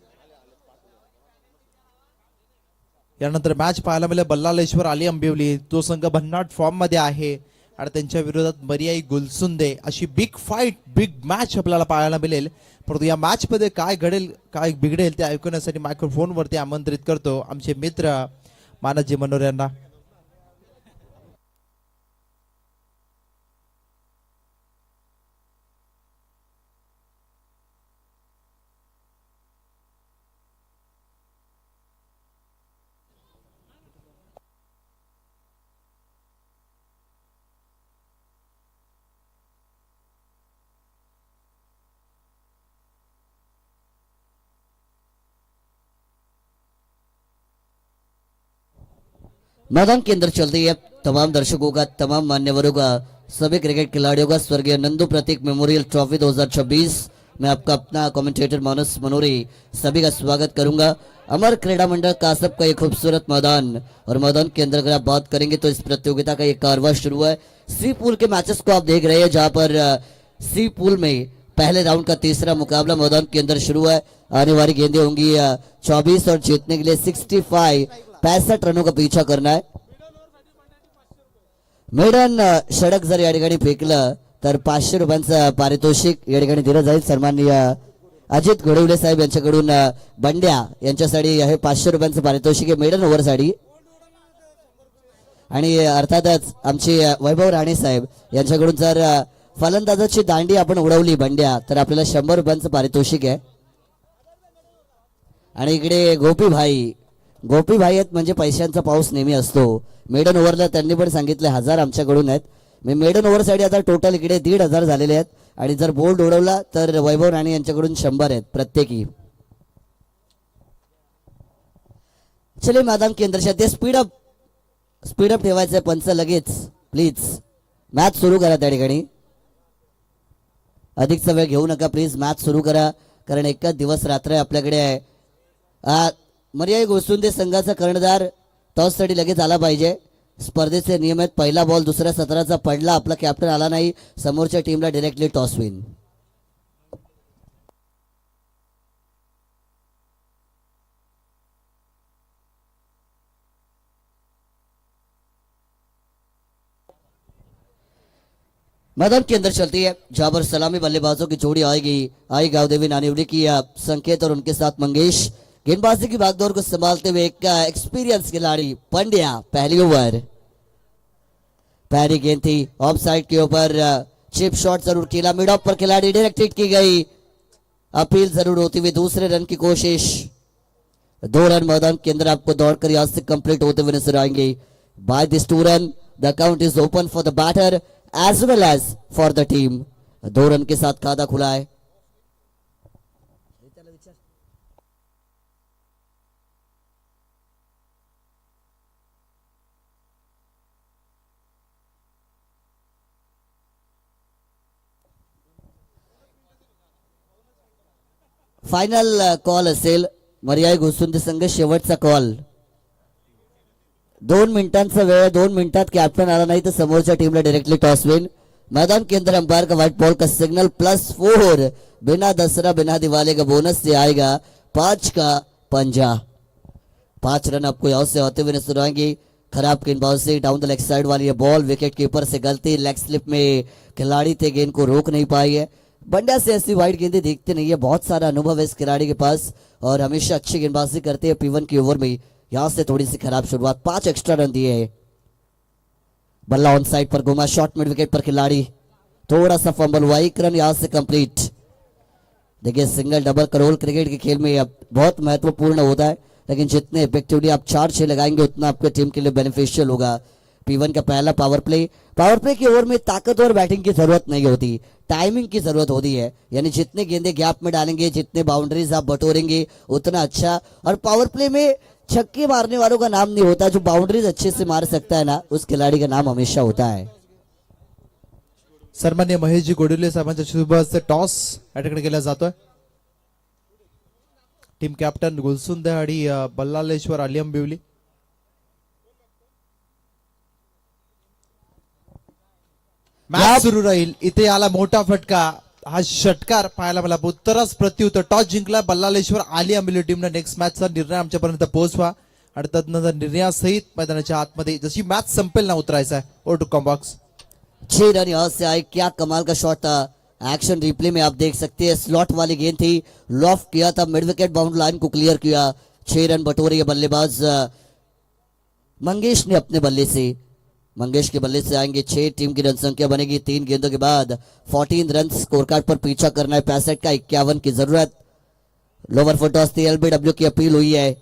यानंतर मॅच पाहायला मिळेल बल्लाळेश्वर आली आंबिवली, तो संघ भन्नाट फॉर्म मध्ये आहे आणि त्यांच्या विरोधात मर्याई गोलसुंदे. अशी बिग फाईट, बिग मॅच आपल्याला पाहायला मिळेल. परंतु या मॅच मध्ये काय घडेल, काय बिघडेल ते ऐकण्यासाठी मायक्रोफोन वरती आमंत्रित करतो आमचे मित्र मानजी मनोर यांना. मैदान के अंदर चलती है तमाम दर्शकों का, तमाम मान्यवरों का, सभी क्रिकेट खिलाड़ियों का स्वर्गीय नंदू प्रतीक मेमोरियल ट्रॉफी 2026 में आपका अपना कमेंटेटर मानस मनोरी सभी का स्वागत करूंगा. अमर क्रीड़ा मंडल कासब का एक खूबसूरत मैदान, और मैदान के अंदर अगर आप बात करेंगे तो इस प्रतियोगिता का एक कारवा शुरू है. सी पूल के मैचेस को आप देख रहे हैं, जहां पर सी पूल में पहले राउंड का तीसरा मुकाबला मैदान के अंदर शुरू है. आने वाली गेंदें होंगी 24 और जीतने के लिए 65 रनों का पीछा करना है. मेडन षडक जर या ठिकाणी फेकलं तर 500 रुपयांचं पारितोषिक या ठिकाणी दिलं जाईल. सन्माननीय अजित घोडवले साहेब यांच्याकडून बंड्या यांच्यासाठी आहे 500 रुपयांचं पारितोषिक आहे मेडन ओव्हरसाठी. आणि अर्थातच आमचे वैभव राणे साहेब यांच्याकडून जर फलंदाजाची दांडी आपण उडवली बंड्या तर आपल्याला 100 रुपयांचं पारितोषिक आहे. आणि इकडे गोपीभाई आहेत म्हणजे पैशांचा पाऊस नेहमी असतो. मेडन ओव्हरला त्यांनी पण सांगितले 1000 आमच्याकडून आहेत. मी मेडन ओव्हरसाठी आता टोटल इकडे 1500 झालेले आहेत. आणि जर बोल्ड उडवला तर वैभव राणे यांच्याकडून 100 आहेत प्रत्येकी. चले मैदान के अंदर ते स्पीड अप ठेवायचं पंच लगेच प्लीज. मॅच सुरू करा त्या ठिकाणी. अधिकचा वेळ घेऊ नका प्लीज. मॅच सुरू करा कारण एकच दिवस रात्र आपल्याकडे आहे. मर्याई गोसुंदे संघाचा कर्णधार टॉससाठी लगेच आला पाहिजे. स्पर्धेचे नियम आहेत. पहिला बॉल दुसऱ्या सत्राचा पडला आपला कॅप्टन आला नाही समोरच्या टीमला डायरेक्टली टॉस विन. मैदान के अंदर चलती है जहां पर सलामी बल्लेबाजों की जोड़ी आएगी. आई गावदेवी नानिवली की संकेत और उनके साथ मंगेश. गेंदबाजी की भागदौड़ को संभालते हुए एक एक्सपीरियंस खिलाड़ी पंड्या. पहली ओवर पहली गेंद थी ऑफ साइड के ऊपर. चिप शॉट जरूर खेला मिड ऑफ पर खिलाड़ी डायरेक्ट हिट की गई. अपील जरूर होती हुई दूसरे रन की कोशिश. 2 रन मैदान के अंदर आपको दौड़कर यहां से कंप्लीट होते हुए नजर आएंगे. By this 2 run the count is open for the batter as well as for the team. 2 run के साथ खाता खुला है. फायनल कॉल असेल मर्याई घुसूंदे संघ शेवटचा कॉल. 2 मिनिटांचा वेळ 2 मिनिटात कॅप्टन आला नाही तर समोरच्या टीमला डायरेक्टली टॉस विन. मैदान के अंदर अंपायर का व्हाइट बॉल का सिग्नल +4 बिना दसरा बिना दिवाले का बोनस से आएगा 5 का पंजा. 5 रन आपको यहां से होते हुए नजर आएंगे. खराब गेंदबाजी डाउन द लेग साइड वाली ये बॉल विकेट कीपर से गलती. लेग स्लिप में खिलाड़ी थे गेंद को रोक नहीं पाई है. बंड्या से ऐसी वाइड गेंदें देखते नहीं है. बहुत सारा अनुभव है इस खिलाड़ी के पास और हमेशा अच्छी गेंदबाजी करते हैं. P1 की ओवर में यहां से थोड़ी सी खराब शुरुआत. 5 एक्स्ट्रा रन दिए हैं. बल्ला ऑन साइड पर घुमा शॉर्ट मिड विकेट पर खिलाड़ी थोड़ा सा फंबल हुआ. 1 रन यहां से कंप्लीट. देखिए सिंगल डबल करोल क्रिकेट के खेल में अब बहुत महत्वपूर्ण होता है लेकिन जितने इफेक्टिवली आप 4-6 लगाएंगे उतना आपके टीम के लिए बेनिफिशियल होगा. P1 का पहला पावर प्ले की ओवर में ताकत और बैटिंग की जरूरत नहीं होती. टाइमिंग की जरूरत होती है. यानी जितने गेंदे गैप में डालेंगे जितने बाउंड्रीज आप बटोरेंगे उतना अच्छा. और पावर प्ले में छक्के मारने वालों का नाम नहीं होता. जो बाउंड्रीज अच्छे से मार सकता है ना उस खिलाड़ी का नाम हमेशा होता है. सन्मान्य महेशजी गोडिवले साहेबांच्या शुभ हस्ते टॉस या ठिकाणी केला जातोय. टीम कॅप्टन गुलसुंदे आणि बल्लालेश्वर आलियम बिवली. मॅच सुरू राहील. इथे आला मोठा फटका. हा षटकार पाहायला मला उत्तरच प्रत्युत्तर. टॉस जिंकला बल्लालेश्वर आलिया मिली टीमने. नेक्स्ट मॅचचा निर्णय आमच्यापर्यंत पोहोचवा आणि तदनंतर निर्णयासहित मैदानाच्या आतमध्ये जशी मॅच संपेल ना उतरायचा आहे. Oh to come box. 6 run यहां से आए. क्या कमाल का शॉट था. एक्शन रिप्ले में आप देख सकते हैं. स्लॉट वाली गेंद थी. लॉफ्ट किया था मिड विकेट बाउंड लाइन को क्लियर किया. 6 रन बटोरे बल्लेबाज मंगेश ने अपने बल्ले से. मंगेश के बल्ले से आएंगे 6. टीम की रन संख्या बनेगी 3 गेंदों के बाद 14 रन स्कोर कार्ड पर पीछा करना है 65 का. 51 की जरूरत. लोअर फुट टॉस थी. LBW की अपील हुई है.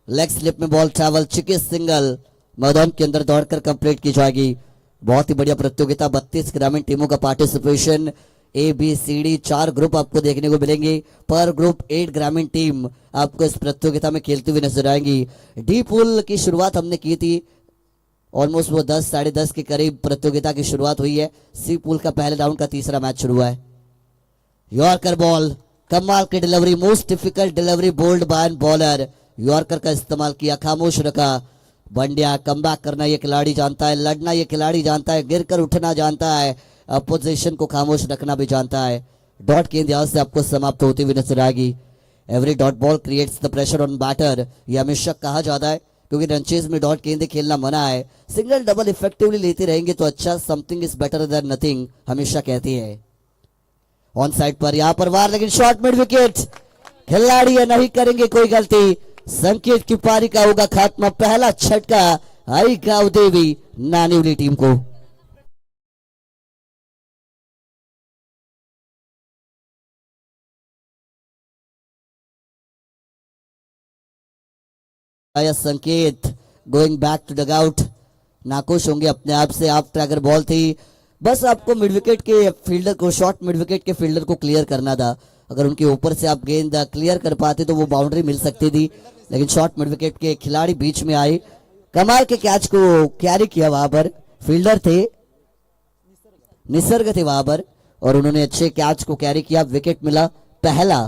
लेग स्लिप में बॉल ट्रैवल चिकी सिंगल मैदान के अंदर दौड़कर कंप्लीट की जाएगी. बहुत ही बढ़िया प्रतियोगिता. 32 ग्रामीण टीमों का पार्टिसिपेशन. ABCD 4 ग्रुप आपको देखने को मिलेंगे. पर ग्रुप 8 ग्रामीण टीम आपको इस प्रतियोगिता में खेलती हुई नजर आएंगी. डी पूल की शुरुआत हमने की थी. ऑलमोस्ट वो 10 साढ़े 10 के करीब प्रतियोगिता की शुरुआत हुई है. सी पूल का पहले राउंड का तीसरा मैच शुरू हुआ है. यॉर्कर बॉल कमाल की delivery. Most difficult delivery bowled by bowler. Yorker का इस्तेमाल किया. खामोश रखा. बंड्या कमबैक करना ये खिलाड़ी जानता है. लड़ना ये खिलाड़ी जानता है. गिरकर उठना जानता है. अपोजिशन को खामोश रखना भी जानता है. डॉट गेंद यहां से आपको समाप्त होती हुई नजर आएगी. Every dot ball creates the pressure on batter. ये हमेशा कहा जाता है क्योंकि रनचेज में डॉट गेंदे खेलना मना है. सिंगल डबल इफेक्टिवली लेते रहेंगे तो अच्छा. Something is better than nothing हमेशा कहती है. ऑन साइड पर यहाँ पर वार, लेकिन शॉट मिड विकेट, खिलाड़ी ये नहीं करेंगे कोई गलती। संकेत की पारी का होगा खात्मा, पहला छटका आई गांव देवी नानिवली टीम को। आया संकेत going back to dugout, नाखुश होंगे अपने आप से। आप ट्रैकर बॉल थी, बस आपको मिड विकेट के फील्डर को, शॉर्ट मिड विकेट के फील्डर को क्लियर करना था। अगर उनके ऊपर से आप गेंद क्लियर कर पाते तो वो बाउंड्री मिल सकती थी, लेकिन शॉर्ट मिड विकेट के खिलाड़ी बीच में आए, कमाल के कैच को कैरी किया। वहां पर फील्डर थे, निसर्ग थे वहां पर, और उन्होंने अच्छे कैच को कैरी किया, विकेट मिला। पहला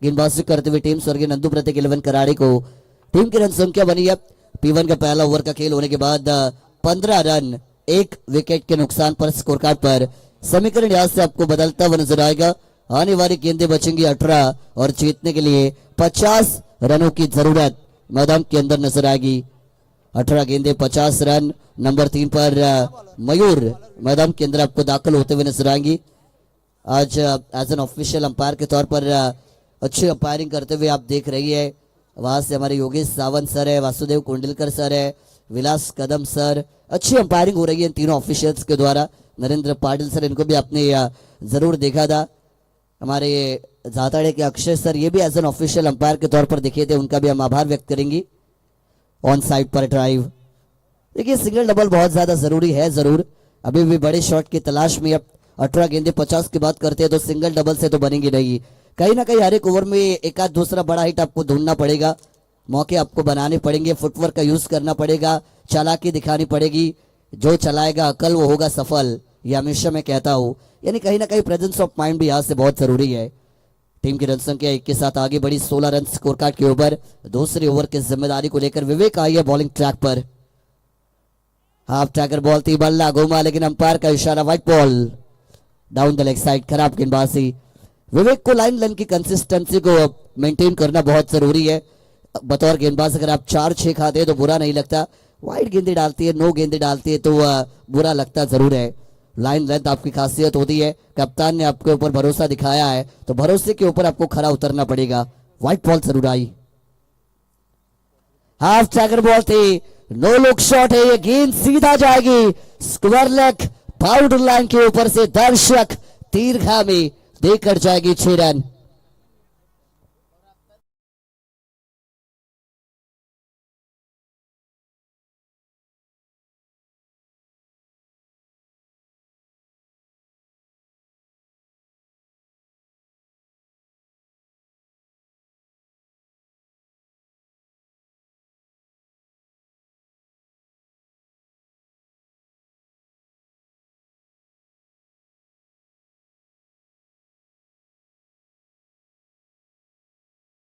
गेंदबाजी करते हुए टीम स्वर्गीय नंदू प्रतीक 11 कराड़ी को। टीम की रन संख्या बनी है P1 का पहला ओवर का खेल होने के बाद 15 रन, 1 विकेट के नुकसान पर स्कोर कार्ड पर। समीकरण यहां से आपको बदलता हुआ नजर आएगा। आने वाली गेंदें बचेंगी 18 और जीतने के लिए 50 रनों की जरूरत मैदान के अंदर नजर आएगी। 18 गेंदें 50 रन। नंबर 3 पर मयूर मैदान के अंदर आपको दाखिल होते हुए नजर आएंगी। आज एज एन ऑफिशियल अंपायर के तौर पर अच्छी अंपायरिंग करते हुए आप देख रही है। वहां से हमारे योगेश सावंत सर है, वासुदेव कुंडलकर सर है, विलास कदम सर, अच्छी अंपायरिंग हो रही है इन तीनों ऑफिशियल्स के द्वारा। नरेंद्र पाटिल सर, इनको भी आपने जरूर देखा था। हमारे जाताड़े के अक्षय सर, ये भी एज एन ऑफिशियल अंपायर के तौर पर दिखे थे, उनका भी हम आभार व्यक्त करेंगे। ऑन साइड पर ड्राइव, देखिए सिंगल डबल बहुत ज्यादा जरूरी है, जरूर अभी भी बड़े शॉट की तलाश में। अब 18 गेंदे 50 की बात करते हैं तो सिंगल डबल से तो बनेंगी नहीं, कहीं ना कहीं हर एक ओवर में एक आध दूसरा बड़ा हिट आपको ढूंढना पड़ेगा, मौके आपको बनाने पड़ेंगे, फुटवर्क का यूज करना पड़ेगा, चालाकी दिखानी पड़ेगी। जो चलाएगा अकल वो होगा सफल, ये हमेशा मैं कहता हूं। यानी कहीं ना कहीं प्रेजेंस ऑफ माइंड भी यहाँ से बहुत जरूरी है। टीम की रन संख्या 1 के साथ आगे बढ़ी, 16 रन स्कोर कार्ड के ऊपर। दूसरे ओवर की जिम्मेदारी को लेकर विवेक आई है बॉलिंग ट्रैक पर। हाफ ट्रैकर बॉल थी, बल्ला घूमा, लेकिन अंपायर का इशारा, white ball down the leg side. खराब गेंदबाजी। विवेक को लाइन लेंथ की कंसिस्टेंसी को मेंटेन करना बहुत जरूरी है। बतौर गेंदबाज अगर आप 4-6 खाते हैं तो बुरा नहीं लगता, वाइड गेंदे डालती है, नो गेंदे डालती है तो बुरा लगता जरूर है। लाइन लेंथ आपकी खासियत होती है, कप्तान ने आपके ऊपर भरोसा दिखाया है तो भरोसे के ऊपर आपको खरा उतरना पड़ेगा। व्हाइट बॉल जरूर आई। हाफ ट्रैकर बॉल थी, नो लुक शॉट है, ये गेंद सीधा जाएगी स्क्वायर लेग बाउंड्री लाइन के ऊपर से। दर्शक दीर्घा में देकर जाएगी 6 रन।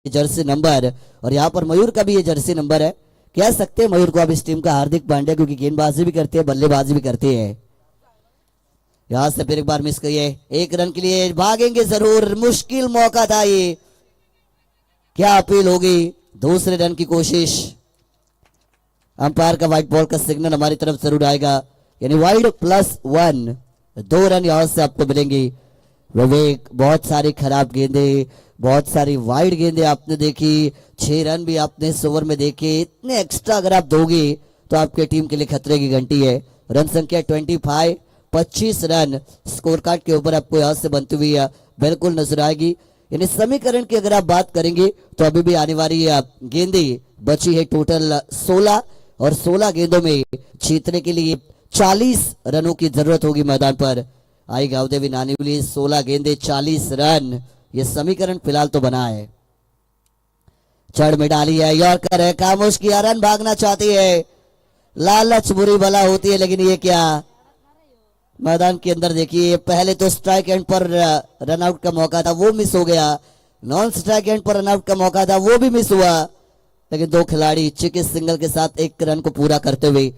जर्सी नंबर, और यहाँ पर मयूर का भी ये जर्सी नंबर है। कह सकते हैं मयूर को अब इस टीम का हार्दिक पांड्या, क्योंकि गेंदबाजी भी करते हैं, बल्लेबाजी भी करते हैं। यहां से फिर एक बार मिस करिए, 1 रन के लिए भागेंगे जरूर, मुश्किल मौका था ये, क्या अपील होगी। दूसरे रन की कोशिश, अंपायर का व्हाइट बॉल का सिग्नल हमारी तरफ जरूर आएगा, यानी वाइड +1, 2 रन यहां से आपको मिलेंगे। विवेक, बहुत सारी खराब गेंदे, बहुत सारी वाइड गेंदे आपने देखी, 6 रन भी आपने इस ओवर में देखे। इतने एक्स्ट्रा अगर आप दोगे तो आपके टीम के लिए खतरे की घंटी है। रन संख्या 25, 25 रन स्कोर कार्ड के ऊपर आपको यहां से बनती हुई बिल्कुल नजर आएगी। यानी समीकरण की अगर आप बात करेंगे तो अभी भी आने वाली गेंदे बची है टोटल 16, और 16 गेंदों में जीतने के लिए 40 रनों की जरूरत होगी मैदान पर। आई गावदेवी नानिवली, 16 गेंदे 40 रन, ये समीकरण फिलहाल तो बना है। चढ़ में डाली है, यॉर्कर है, खामोश किया, रन भागना चाहती है। लालच बुरी भला होती है, लेकिन ये क्या मैदान के अंदर देखिए, पहले तो स्ट्राइक एंड पर रन आउट का मौका था, वो मिस हो गया। नॉन स्ट्राइक एंड पर रन आउट का मौका था, वो भी मिस हुआ। लेकिन 2 खिलाड़ी चिकिस सिंगल के साथ 1 रन को पूरा करते हुए।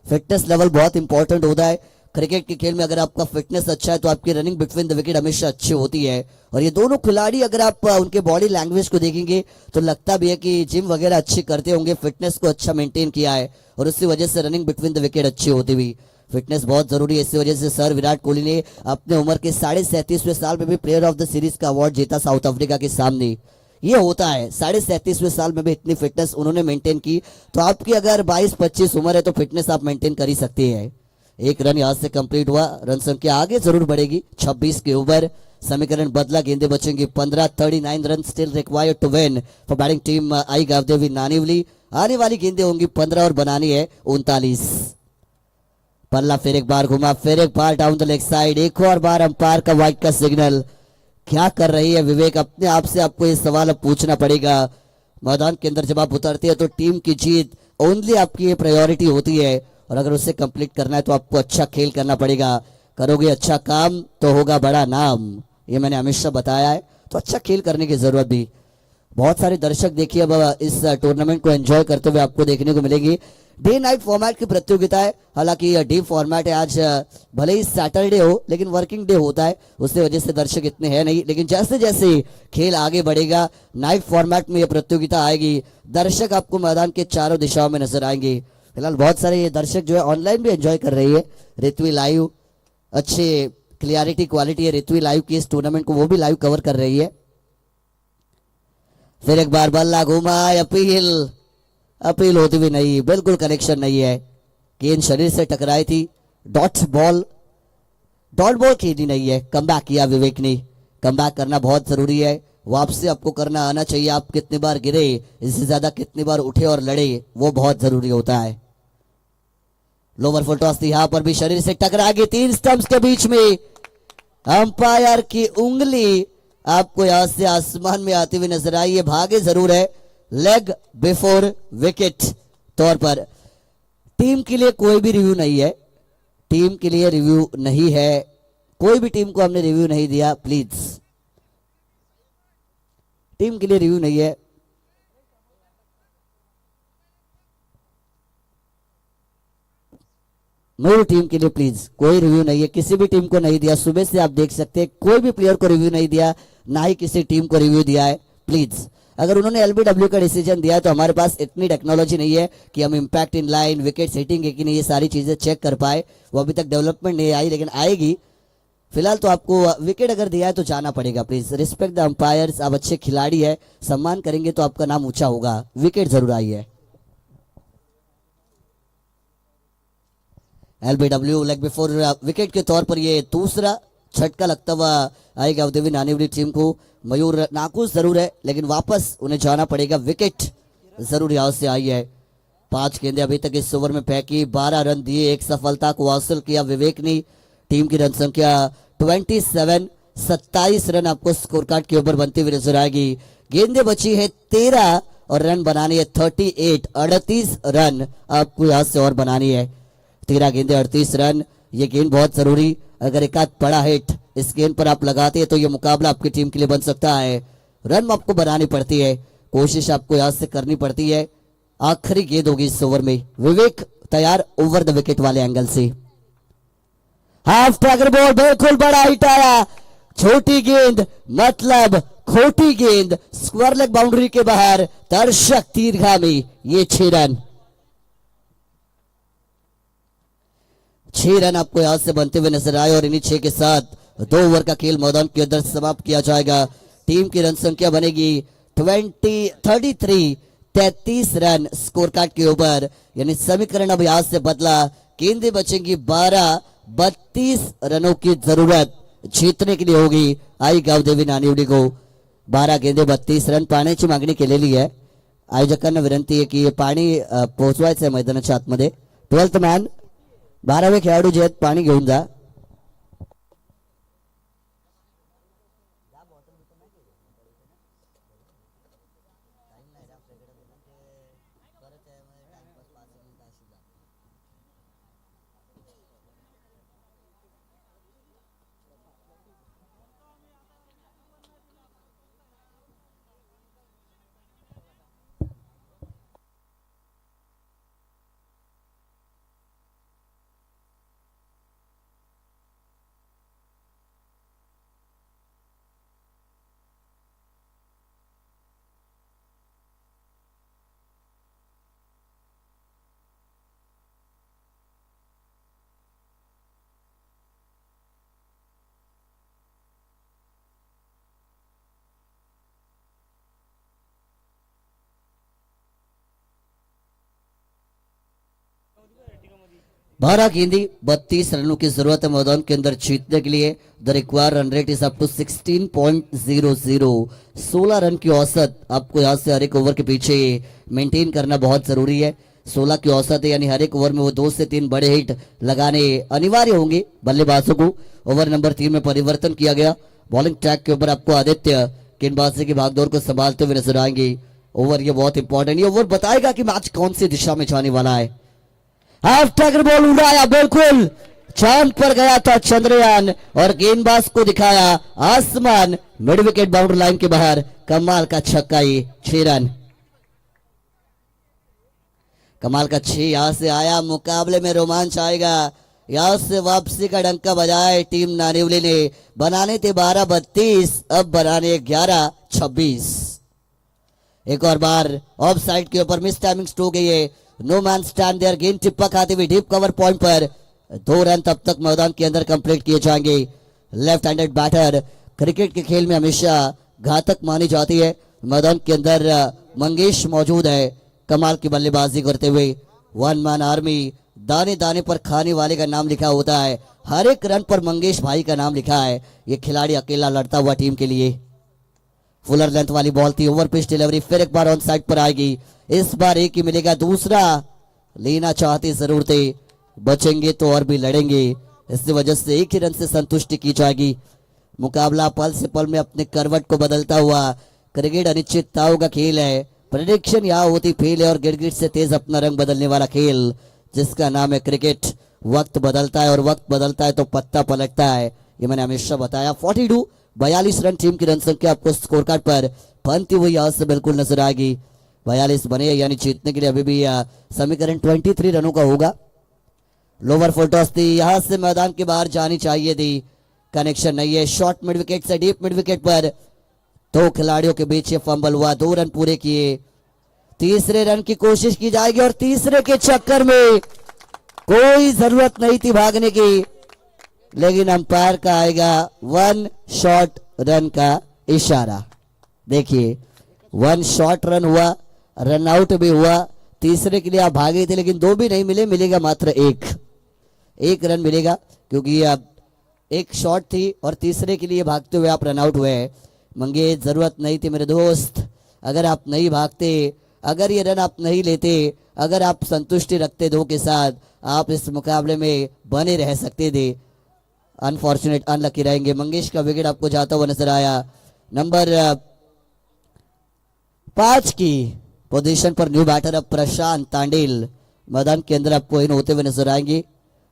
फिटनेस लेवल बहुत इंपॉर्टेंट होता है क्रिकेट के खेल में। अगर आपका फिटनेस अच्छा है तो आपकी रनिंग बिटवीन द विकेट हमेशा अच्छी होती है। और ये दोनों खिलाड़ी अगर आप उनके बॉडी लैंग्वेज को देखेंगे तो लगता भी है कि जिम वगैरह अच्छी करते होंगे, फिटनेस को अच्छा मेंटेन किया है और उसी वजह से रनिंग बिटवीन द विकेट अच्छी होती हुई। फिटनेस बहुत जरूरी है। इसी वजह से सर विराट कोहली ने अपने उम्र के 37.5वें साल में भी प्लेयर ऑफ द सीरीज का अवार्ड जीता साउथ अफ्रीका के सामने। ये होता है, 37.5वें साल में भी इतनी फिटनेस उन्होंने मेंटेन की। तो आपकी अगर 22-25 उम्र है तो फिटनेस आप मेंटेन कर ही सकते हैं। एक रन यहां से कंप्लीट हुआ, रन संख्या आगे जरूर बढ़ेगी 26 के ओवर। समीकरण बदला, गेंदे बचेंगी 15। 39 run still required to win for batting team Aai Gavdevi Nanivali. आने वाली गेंदें होंगी 15 और बनानी है 39। पल्ला फिर एक बार घुमा, फिर एक बार डाउन द लेग साइड, एक और बार अंपायर का वाइड का सिग्नल। क्या कर रही है विवेक, अपने आप से आपको ये सवाल अब पूछना पड़ेगा। मैदान के अंदर जब आप उतरते हैं तो टीम की जीत ओनली आपकी ये प्रायोरिटी होती है, और अगर उसे कंप्लीट करना है तो आपको अच्छा खेल करना पड़ेगा। करोगे अच्छा काम तो होगा बड़ा नाम, ये मैंने हमेशा बताया है। तो अच्छा खेल करने की जरूरत भी। बहुत सारे दर्शक देखिए अब इस टूर्नामेंट को एंजॉय करते हुए आपको देखने को मिलेगी। डे नाइट फॉर्मेट की प्रतियोगिता है, हालांकि यह डे फॉर्मेट है। आज भले ही सैटरडे हो लेकिन वर्किंग डे होता है, उसकी वजह से दर्शक इतने हैं नहीं। लेकिन जैसे जैसे खेल आगे बढ़ेगा नाइट फॉर्मेट में यह प्रतियोगिता आएगी, दर्शक आपको मैदान के चारों दिशाओं में नजर आएंगे। फिलहाल बहुत सारे ये दर्शक जो है ऑनलाइन भी एंजॉय कर रही है। ऋत्वी लाइव, अच्छे क्लियरिटी क्वालिटी है ऋत्वी लाइव की, इस टूर्नामेंट को वो भी लाइव कवर कर रही है। फिर एक बार बल्ला घुमा, अपील होती भी नहीं, बिल्कुल कनेक्शन नहीं है। गेंद शरीर से टकराई थी, डॉट बॉल खेलनी नहीं है। कमबैक किया विवेक ने, कमबैक करना बहुत जरूरी है। वापसी आपको करना आना चाहिए। आप कितनी बार गिरे, इससे ज्यादा कितनी बार उठे और लड़े, वो बहुत जरूरी होता है। लोअर फुल टॉस थी, यहां पर भी शरीर से टकरा गई, 3 स्टंप्स के बीच में। अंपायर की उंगली आपको यहां से आसमान में आती हुई नजर आई है, भागे जरूर है। लेग बिफोर विकेट तौर पर टीम के लिए कोई भी रिव्यू नहीं है, टीम के लिए रिव्यू नहीं है, कोई भी टीम को हमने रिव्यू नहीं दिया। प्लीज, टीम के लिए रिव्यू नहीं है। मेरी टीम के लिए प्लीज कोई रिव्यू नहीं है, किसी भी टीम को नहीं दिया। सुबह से आप देख सकते हैं कोई भी प्लेयर को रिव्यू नहीं दिया, ना ही किसी टीम को रिव्यू दिया है। प्लीज, अगर उन्होंने एलबीडब्ल्यू का डिसीजन दिया तो हमारे पास इतनी टेक्नोलॉजी नहीं है कि हम impact in line, wicket hitting है कि नहीं, ये सारी चीजें चेक कर पाए। वो अभी तक डेवलपमेंट नहीं आई, लेकिन आएगी। फिलहाल तो आपको विकेट अगर दिया है तो जाना पड़ेगा। प्लीज रिस्पेक्ट द अंपायर्स, आप अच्छे खिलाड़ी है, सम्मान करेंगे तो आपका नाम ऊंचा होगा। विकेट जरूर आई है। एलबीडब्ल्यू लेग बिफोर विकेट के तौर पर ये दूसरा झटका लगता हुआ आएगा गावदेवी नानिवली टीम को। मयूर नाखुश जरूर है लेकिन वापस उन्हें जाना पड़ेगा। विकेट जरूर यहां से आई है। 5 गेंदें अभी तक इस ओवर में फेंकी, 12 रन दिए, एक सफलता को हासिल किया विवेक ने। टीम की रन संख्या 27, 27 रन आपको स्कोर कार्ड के ऊपर बनती हुई नजर आएगी। गेंदें बची है 13 और रन बनानी है 38, 38 रन आपको यहां से और बनानी है। 13 गेंदे 38 रन, ये गेंद बहुत जरूरी। अगर एक आध बड़ा हिट इस गेंद पर आप लगाते हैं तो ये मुकाबला आपकी टीम के लिए बन सकता है। रन आपको बनानी पड़ती है, कोशिश आपको यहां से करनी पड़ती है। आखिरी गेंद होगी इस ओवर में। विवेक तैयार ओवर द विकेट वाले एंगल से। हाफ टैगर बॉल, बिल्कुल बड़ा हिट आया। छोटी गेंद मतलब खोटी गेंद, स्क्वायर लेग बाउंड्री के बाहर, दर्शक तीरगामी। ये 6 रन, 6 रन आपको यहां से बनते हुए नजर आए। और इन्हीं 6 के साथ 2 ओवर का खेल मैदान के अंदर समाप्त किया जाएगा। टीम की रन संख्या बनेगी 33 रन स्कोर कार्ड के ऊपर, यानी समीकरण अब यहां से बदला। गेंदें बचेंगी 12, 32 रनों की जरूरत जीतने के लिए होगी आई गावदेवी नानिवडी को। 12 गेंदे 32 रन पाण्याची मागणी केलेली आहे। आयोजकांना विनंती आहे की पाणी पोहोचवायचं आहे मैदानाच्या आतमध्ये। 12th मॅन 12वे खेळाडू जे आहेत पाणी घेऊन जा। 12 गेंदी 32 रनों की जरूरत है मैदान के अंदर जीतने के लिए। The require run rate is up to 16.00। 16 run की औसत आपको यहाँ से हर एक ओवर के पीछे मेंटेन करना बहुत जरूरी है। 16 की औसत है, यानी हर एक ओवर में वो 2 से 3 बड़े हिट लगाने अनिवार्य होंगे बल्लेबाजों को। ओवर नंबर 3 में परिवर्तन किया गया। बॉलिंग ट्रैक के ऊपर आपको आदित्य गेंदबाजी की भागदौड़ को संभालते हुए नजर आएंगे। ओवर ये बहुत इंपॉर्टेंट, ये ओवर बताएगा कि मैच कौन सी दिशा में जाने वाला है। हाफ टैकर बॉल उड़ाया, बिल्कुल चांद पर गया था चंद्रयान और गेंदबाज को दिखाया आसमान। मिड विकेट बाउंड्री लाइन के बाहर कमाल का छक्का, ये 6 रन। कमाल का 6 यहां से आया। मुकाबले में रोमांच आएगा। यहां से वापसी का डंका बजाए टीम नानिवली ने। बनाने थे 12-32, अब बनाने 11-26। एक और बार ऑफ साइड के ऊपर मिस टाइमिंग हो गई है। नो मैन स्टैंड देयर, गेंद टिप्पा खाते हुए डीप कवर पॉइंट पर 2 रन तब तक मैदान के अंदर कंप्लीट किए जाएंगे। लेफ्ट हैंडेड बैटर क्रिकेट के खेल में हमेशा घातक मानी जाती है। मैदान के अंदर मंगेश मौजूद है कमाल की बल्लेबाजी करते हुए। 1 मैन आर्मी, दाने दाने पर खाने वाले का नाम लिखा होता है। हर एक रन पर मंगेश भाई का नाम लिखा है। ये खिलाड़ी अकेला लड़ता हुआ टीम के लिए। फुलर लेंथ वाली बॉल थी, ओवर पिच डिलीवरी, फिर एक बार ऑन साइड पर आएगी। इस बार एक ही मिलेगा, दूसरा लेना चाहते जरूर थे, बचेंगे तो और भी लड़ेंगे। इस वजह से एक ही रन से संतुष्टि की जाएगी। मुकाबला पल से पल में अपने करवट को बदलता हुआ। क्रिकेट अनिश्चितताओं का खेल है। प्रेडिक्शन यहाँ होती फेल है और गिड़गिड़ से तेज अपना रंग बदलने वाला खेल जिसका नाम है क्रिकेट। वक्त बदलता है और वक्त बदलता है तो पत्ता पलटता है, ये मैंने हमेशा बताया। 42 रन टीम की रन संख्या आपको स्कोर कार्ड पर बनती हुई यहां से बिल्कुल नजर आएगी। 42 बने, यानी जीतने के लिए अभी भी समीकरण 23 रनों का होगा। लोअर फुल टॉस थी, यहां से मैदान के बाहर जानी चाहिए थी, कनेक्शन नहीं है। शॉर्ट मिड विकेट से डीप मिड विकेट पर 2 खिलाड़ियों के बीच ये फंबल हुआ। 2 रन पूरे किए। तीसरे रन की कोशिश की जाएगी और तीसरे के चक्कर में कोई जरूरत नहीं थी भागने की, लेकिन अंपायर का आएगा 1 शॉट रन का इशारा। देखिए 1 शॉट रन हुआ, रन आउट भी हुआ। तीसरे के लिए आप भागे थे लेकिन 2 भी नहीं मिले, मिलेगा मात्र 1 रन मिलेगा क्योंकि अब 1 शॉट थी और तीसरे के लिए भागते हुए आप रन आउट हुए। मंगे जरूरत नहीं थी मेरे दोस्त। अगर आप नहीं भागते, अगर ये रन आप नहीं लेते, अगर आप संतुष्टि रखते 2 के साथ, आप इस मुकाबले में बने रह सकते थे। अनफॉर्चुनेट, अनलकी रहेंगे। मंगेश का विकेट आपको जाता हुआ नजर आया। नंबर 5 की पोजीशन पर न्यू बैटर अब प्रशांत तांडेल मैदान के अंदर आपको इन होते हुए नजर आएंगे।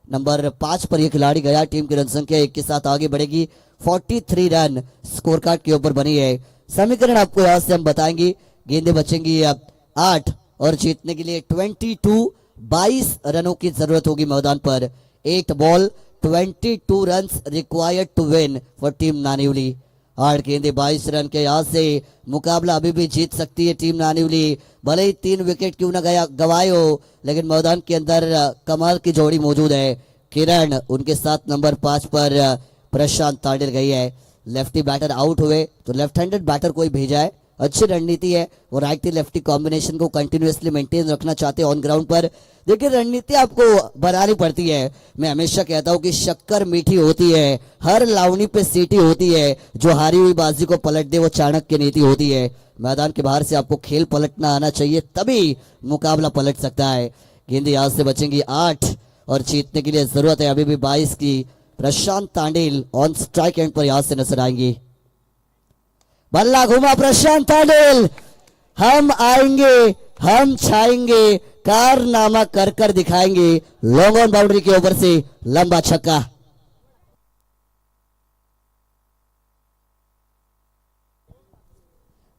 नंबर 5 पर यह खिलाड़ी गया। टीम की रन संख्या 1 के साथ आगे बढ़ेगी। 43 रन स्कोर कार्ड के ऊपर बनी है। समीकरण आपको यहां से हम बताएंगे। गेंदें बचेंगी अब 8 और जीतने के लिए 22 रनों की जरूरत होगी मैदान पर। 8 ball 22 run required to win for team Nanivali. 8 गेंदे 22 रन के यहां से मुकाबला अभी भी जीत सकती है टीम नानिवली। भले ही 3 विकेट क्यों ना गवाए हो, लेकिन मैदान के अंदर कमाल की जोड़ी मौजूद है। किरण, उनके साथ नंबर 5 पर प्रशांत तांडेल गई है। लेफ्टी बैटर आउट हुए तो लेफ्ट हैंडेड बैटर कोई भेजा है। अच्छी रणनीति है और राइटी लेफ्टी कॉम्बिनेशन को कंटिन्यूअसली मेंटेन रखना चाहते हैं ऑन ग्राउंड पर। देखिए रणनीति आपको बनानी पड़ती है। मैं हमेशा कहता हूं कि शक्कर मीठी होती है, हर लावनी पे सीटी होती है। जो हारी हुई बाजी को पलट दे वो चाणक्य नीति होती है। मैदान के बाहर से आपको खेल पलटना आना चाहिए, तभी मुकाबला पलट सकता है। गेंदें यहां से बचेंगी 8 और जीतने के लिए जरूरत है अभी भी 22 की। Prashant Tandel on strike end पर यहां से नजर आएंगे। बल्ला घुमा प्रशांत तांडेल, हम आएंगे, हम छाएंगे, कारनामा कर कर दिखाएंगे। लॉन्ग ऑन बाउंड्री के ऊपर से लंबा छक्का।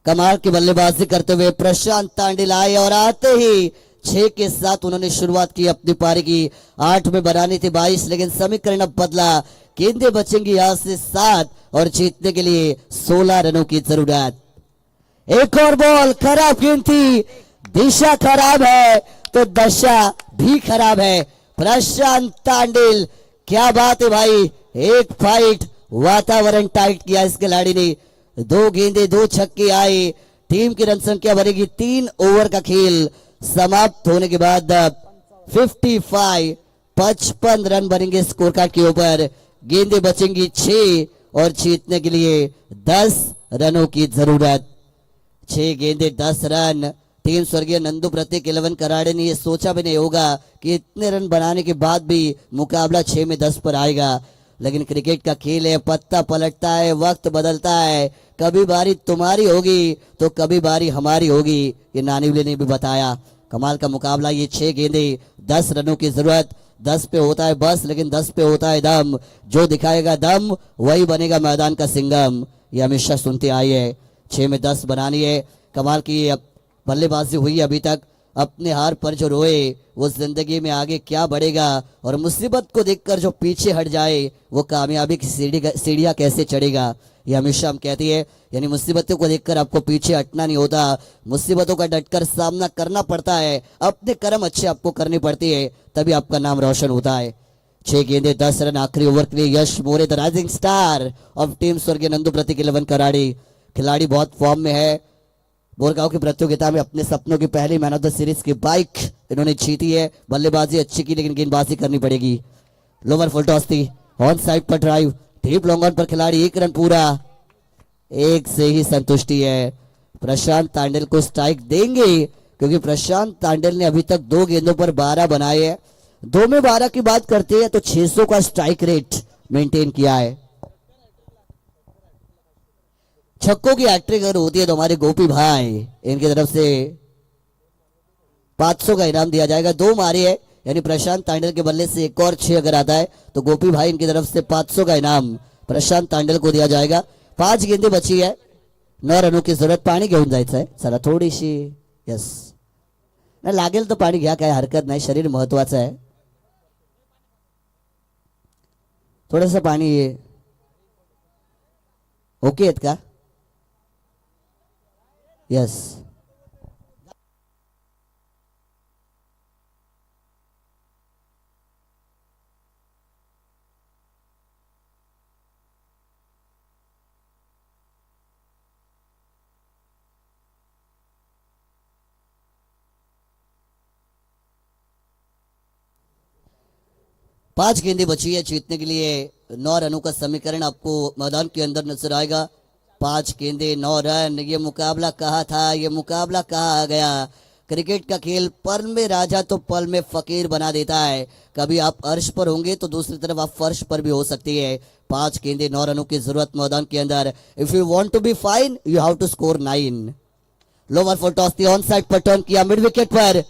कमाल की बल्लेबाजी करते हुए प्रशांत तांडेल आए और आते ही 6 के साथ उन्होंने शुरुआत की अपनी पारी की। 8 में बनानी थी 22, लेकिन समीकरण अब बदला। गेंदें बचेंगी यहां से 7 और जीतने के लिए 16 रनों की जरूरत। एक और बॉल, खराब गेंद थी। दिशा खराब है तो दशा भी खराब है। प्रशांत तांडेल, क्या बात है भाई। एक फाइट, वातावरण टाइट किया इस खिलाड़ी ने। 2 गेंदे 2 छक्के आए। टीम की रन संख्या बनेगी 3 ओवर का खेल समाप्त होने के बाद 55 55 रन बनेंगे स्कोर कार्ड के ऊपर। गेंदें बचेंगी 6 और जीतने के लिए 10 रनों की जरूरत। 6 गेंदे 10 रन। टीम स्वर्गीय नंदू प्रतीक 11 कराड़े ने ये सोचा भी नहीं होगा कि इतने रन बनाने के बाद भी मुकाबला 6 में 10 पर आएगा, लेकिन क्रिकेट का खेल है, पत्ता पलटता है, वक्त बदलता है। कभी बारी तुम्हारी होगी तो कभी बारी हमारी होगी, ये नानीवले ने भी बताया। कमाल का मुकाबला। ये 6 गेंदे 10 रनों की जरूरत। 10 पे होता है बस, लेकिन 10 पे होता है दम। जो दिखाएगा दम वही बनेगा मैदान का सिंघम, ये हमेशा सुनते आई है। 6 में 10 बनानी है। कमाल की बल्लेबाजी हुई अभी तक। अपने हार पर जो रोए वो जिंदगी में आगे क्या बढ़ेगा, और मुसीबत को देखकर जो पीछे हट जाए वो कामयाबी की सीढ़ियां कैसे चढ़ेगा, ये हमेशा हम कहते हैं। यानी मुसीबतों को देखकर आपको पीछे हटना नहीं होता, मुसीबतों का डटकर सामना करना पड़ता है। अपने कर्म अच्छे आपको करने पड़ते हैं, तभी आपका नाम रोशन होता है। 6 गेंदे 10 रन आखिरी ओवर के लिए Yash More the rising star of team स्वर्गीय नंदू प्रतीक 11 कराड़ी। खिलाड़ी बहुत फॉर्म में है। बोरगांव की प्रतियोगिता में अपने सपनों की पहली मैन ऑफ द सीरीज की बाइक इन्होंने जीती है। बल्लेबाजी अच्छी की, लेकिन गेंदबाजी करनी पड़ेगी। लोअर फुल टॉस थी, ऑन साइड पर ड्राइव, डीप लॉन्ग ऑन पर खिलाड़ी 1 रन पूरा, 1 से ही संतुष्टि है। प्रशांत तांडेल को स्ट्राइक देंगे, क्योंकि प्रशांत तांडेल ने अभी तक 2 गेंदों पर 12 बनाए हैं। 2 में 12 की बात करते हैं तो 600 का स्ट्राइक रेट मेंटेन किया है। छक्कों की हैट्रिक अगर होती है तो हमारे गोपी भाई इनकी तरफ से 500 का इनाम दिया जाएगा। 2 मारे है, यानी प्रशांत तांडेल के बल्ले से एक और 6 अगर आता है तो गोपी भाई इनकी तरफ से 500 का इनाम प्रशांत तांडेल को दिया जाएगा। 5 गेंदें बची है, 9 रनों की जरूरत। पाणी घेऊन जायचं आहे चला थोडीशी, यस नाही लागेल तर पाणी घ्या, काय हरकत नाही, शरीर महत्वाचं आहे। थोडस पाणी ओके आहेत का? यस। पांच गेंदें बची है जीतने के लिए। 9 रनों का समीकरण आपको मैदान के अंदर नजर आएगा। 5 गेंदे 9 रन। ये मुकाबला कहा था, ये मुकाबला कहा आ गया। क्रिकेट का खेल पल में राजा तो पल में फकीर बना देता है। कभी आप अर्श पर होंगे तो दूसरी तरफ आप फर्श पर भी हो सकती है। 5 गेंदे 9 रनों की जरूरत मैदान के अंदर। If you want to be fine you have to score 9। Lower full toss थी, ऑन साइड पर टर्न किया, मिड विकेट पर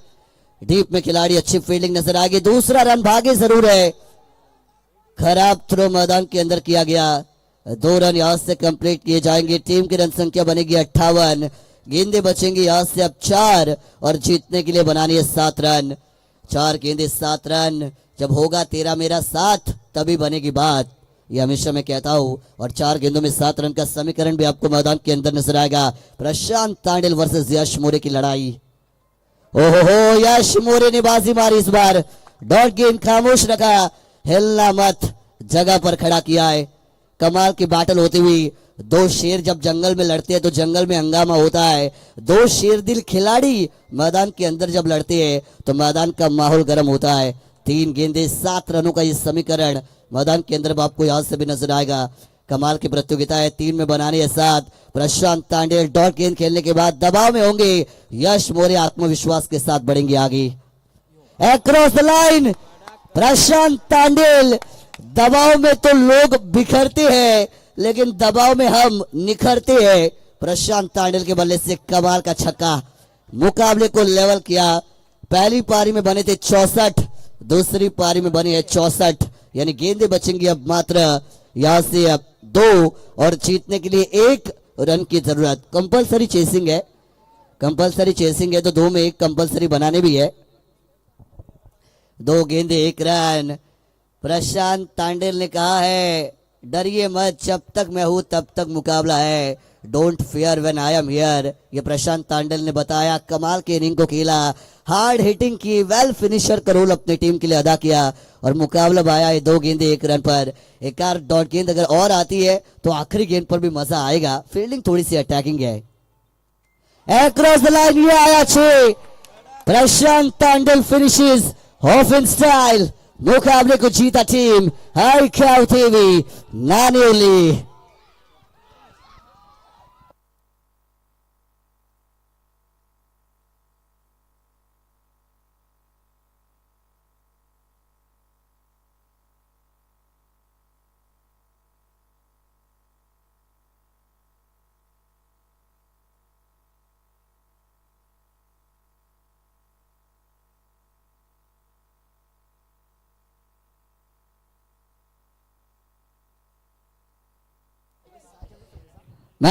डीप में खिलाड़ी, अच्छी फील्डिंग नजर आ गई। दूसरा रन भागे जरूर है, खराब थ्रो मैदान के अंदर किया गया। 2 रन यहां से कंप्लीट किए जाएंगे। टीम की रन संख्या बनेगी 58। गेंदे बचेंगे यहां से अब 4 और जीतने के लिए बनानी है 7 रन। 4 गेंदे 7 रन। जब होगा तेरा मेरा साथ तभी बनेगी बात, ये हमेशा मैं कहता हूं। और 4 गेंदों में 7 रन का समीकरण भी आपको मैदान के अंदर नजर आएगा। प्रशांत तांडेल वर्सेस यश मोरे की लड़ाई। ओहो, यश मोरे ने बाजी मारी इस बार। डॉट गेंद खामोश रखा, हिलना मत, जगह पर खड़ा किया है। कमाल की बैटल होती हुई। 2 शेर जब जंगल में लड़ते हैं तो जंगल में हंगामा होता है। 2 शेर दिल खिलाड़ी मैदान के अंदर जब लड़ते हैं तो मैदान का माहौल गर्म होता है। 3 गेंदे 7 रनों का ये समीकरण मैदान के अंदर आपको यहां से भी नजर आएगा। कमाल की प्रतियोगिता है। 3 में बनाने है 7। प्रशांत तांडेल डॉट गेंद खेलने के बाद दबाव में होंगे। यश मोरे आत्मविश्वास के साथ बढ़ेंगे आगे। Across the line, Prashant Tandel. दबाव में तो लोग बिखरते हैं, लेकिन दबाव में हम निखरते हैं। प्रशांत तांडेल के बल्ले से कमाल का छक्का मुकाबले को लेवल किया। पहली पारी में बने थे 64, दूसरी पारी में बने हैं 64, यानी गेंदें बचेंगी अब मात्र यहां से अब 2 और जीतने के लिए 1 रन की जरूरत। कंपलसरी चेसिंग है, कंपलसरी चेसिंग है तो 2 में 1 कंपलसरी बनाने भी है। 2 गेंदे 1 रन। प्रशांत तांडेल ने कहा है डरिए मत, जब तक मैं हूं तब तक मुकाबला है। Don't fear when I am here, ये प्रशांत तांडेल ने बताया। कमाल की इनिंग को खेला, हार्ड हिटिंग की, वेल फिनिशर का रोल अपनी टीम के लिए अदा किया और मुकाबला आया है 2 गेंदे 1 रन पर। एक आर डॉट गेंद अगर और आती है तो आखिरी गेंद पर भी मजा आएगा। फील्डिंग थोड़ी सी अटैकिंग है। अक्रॉस द लाइन ये आया 6। Prashant Tandel finishes of in style. No cable com Gita Team. Ai, Cal TV. Nanioli.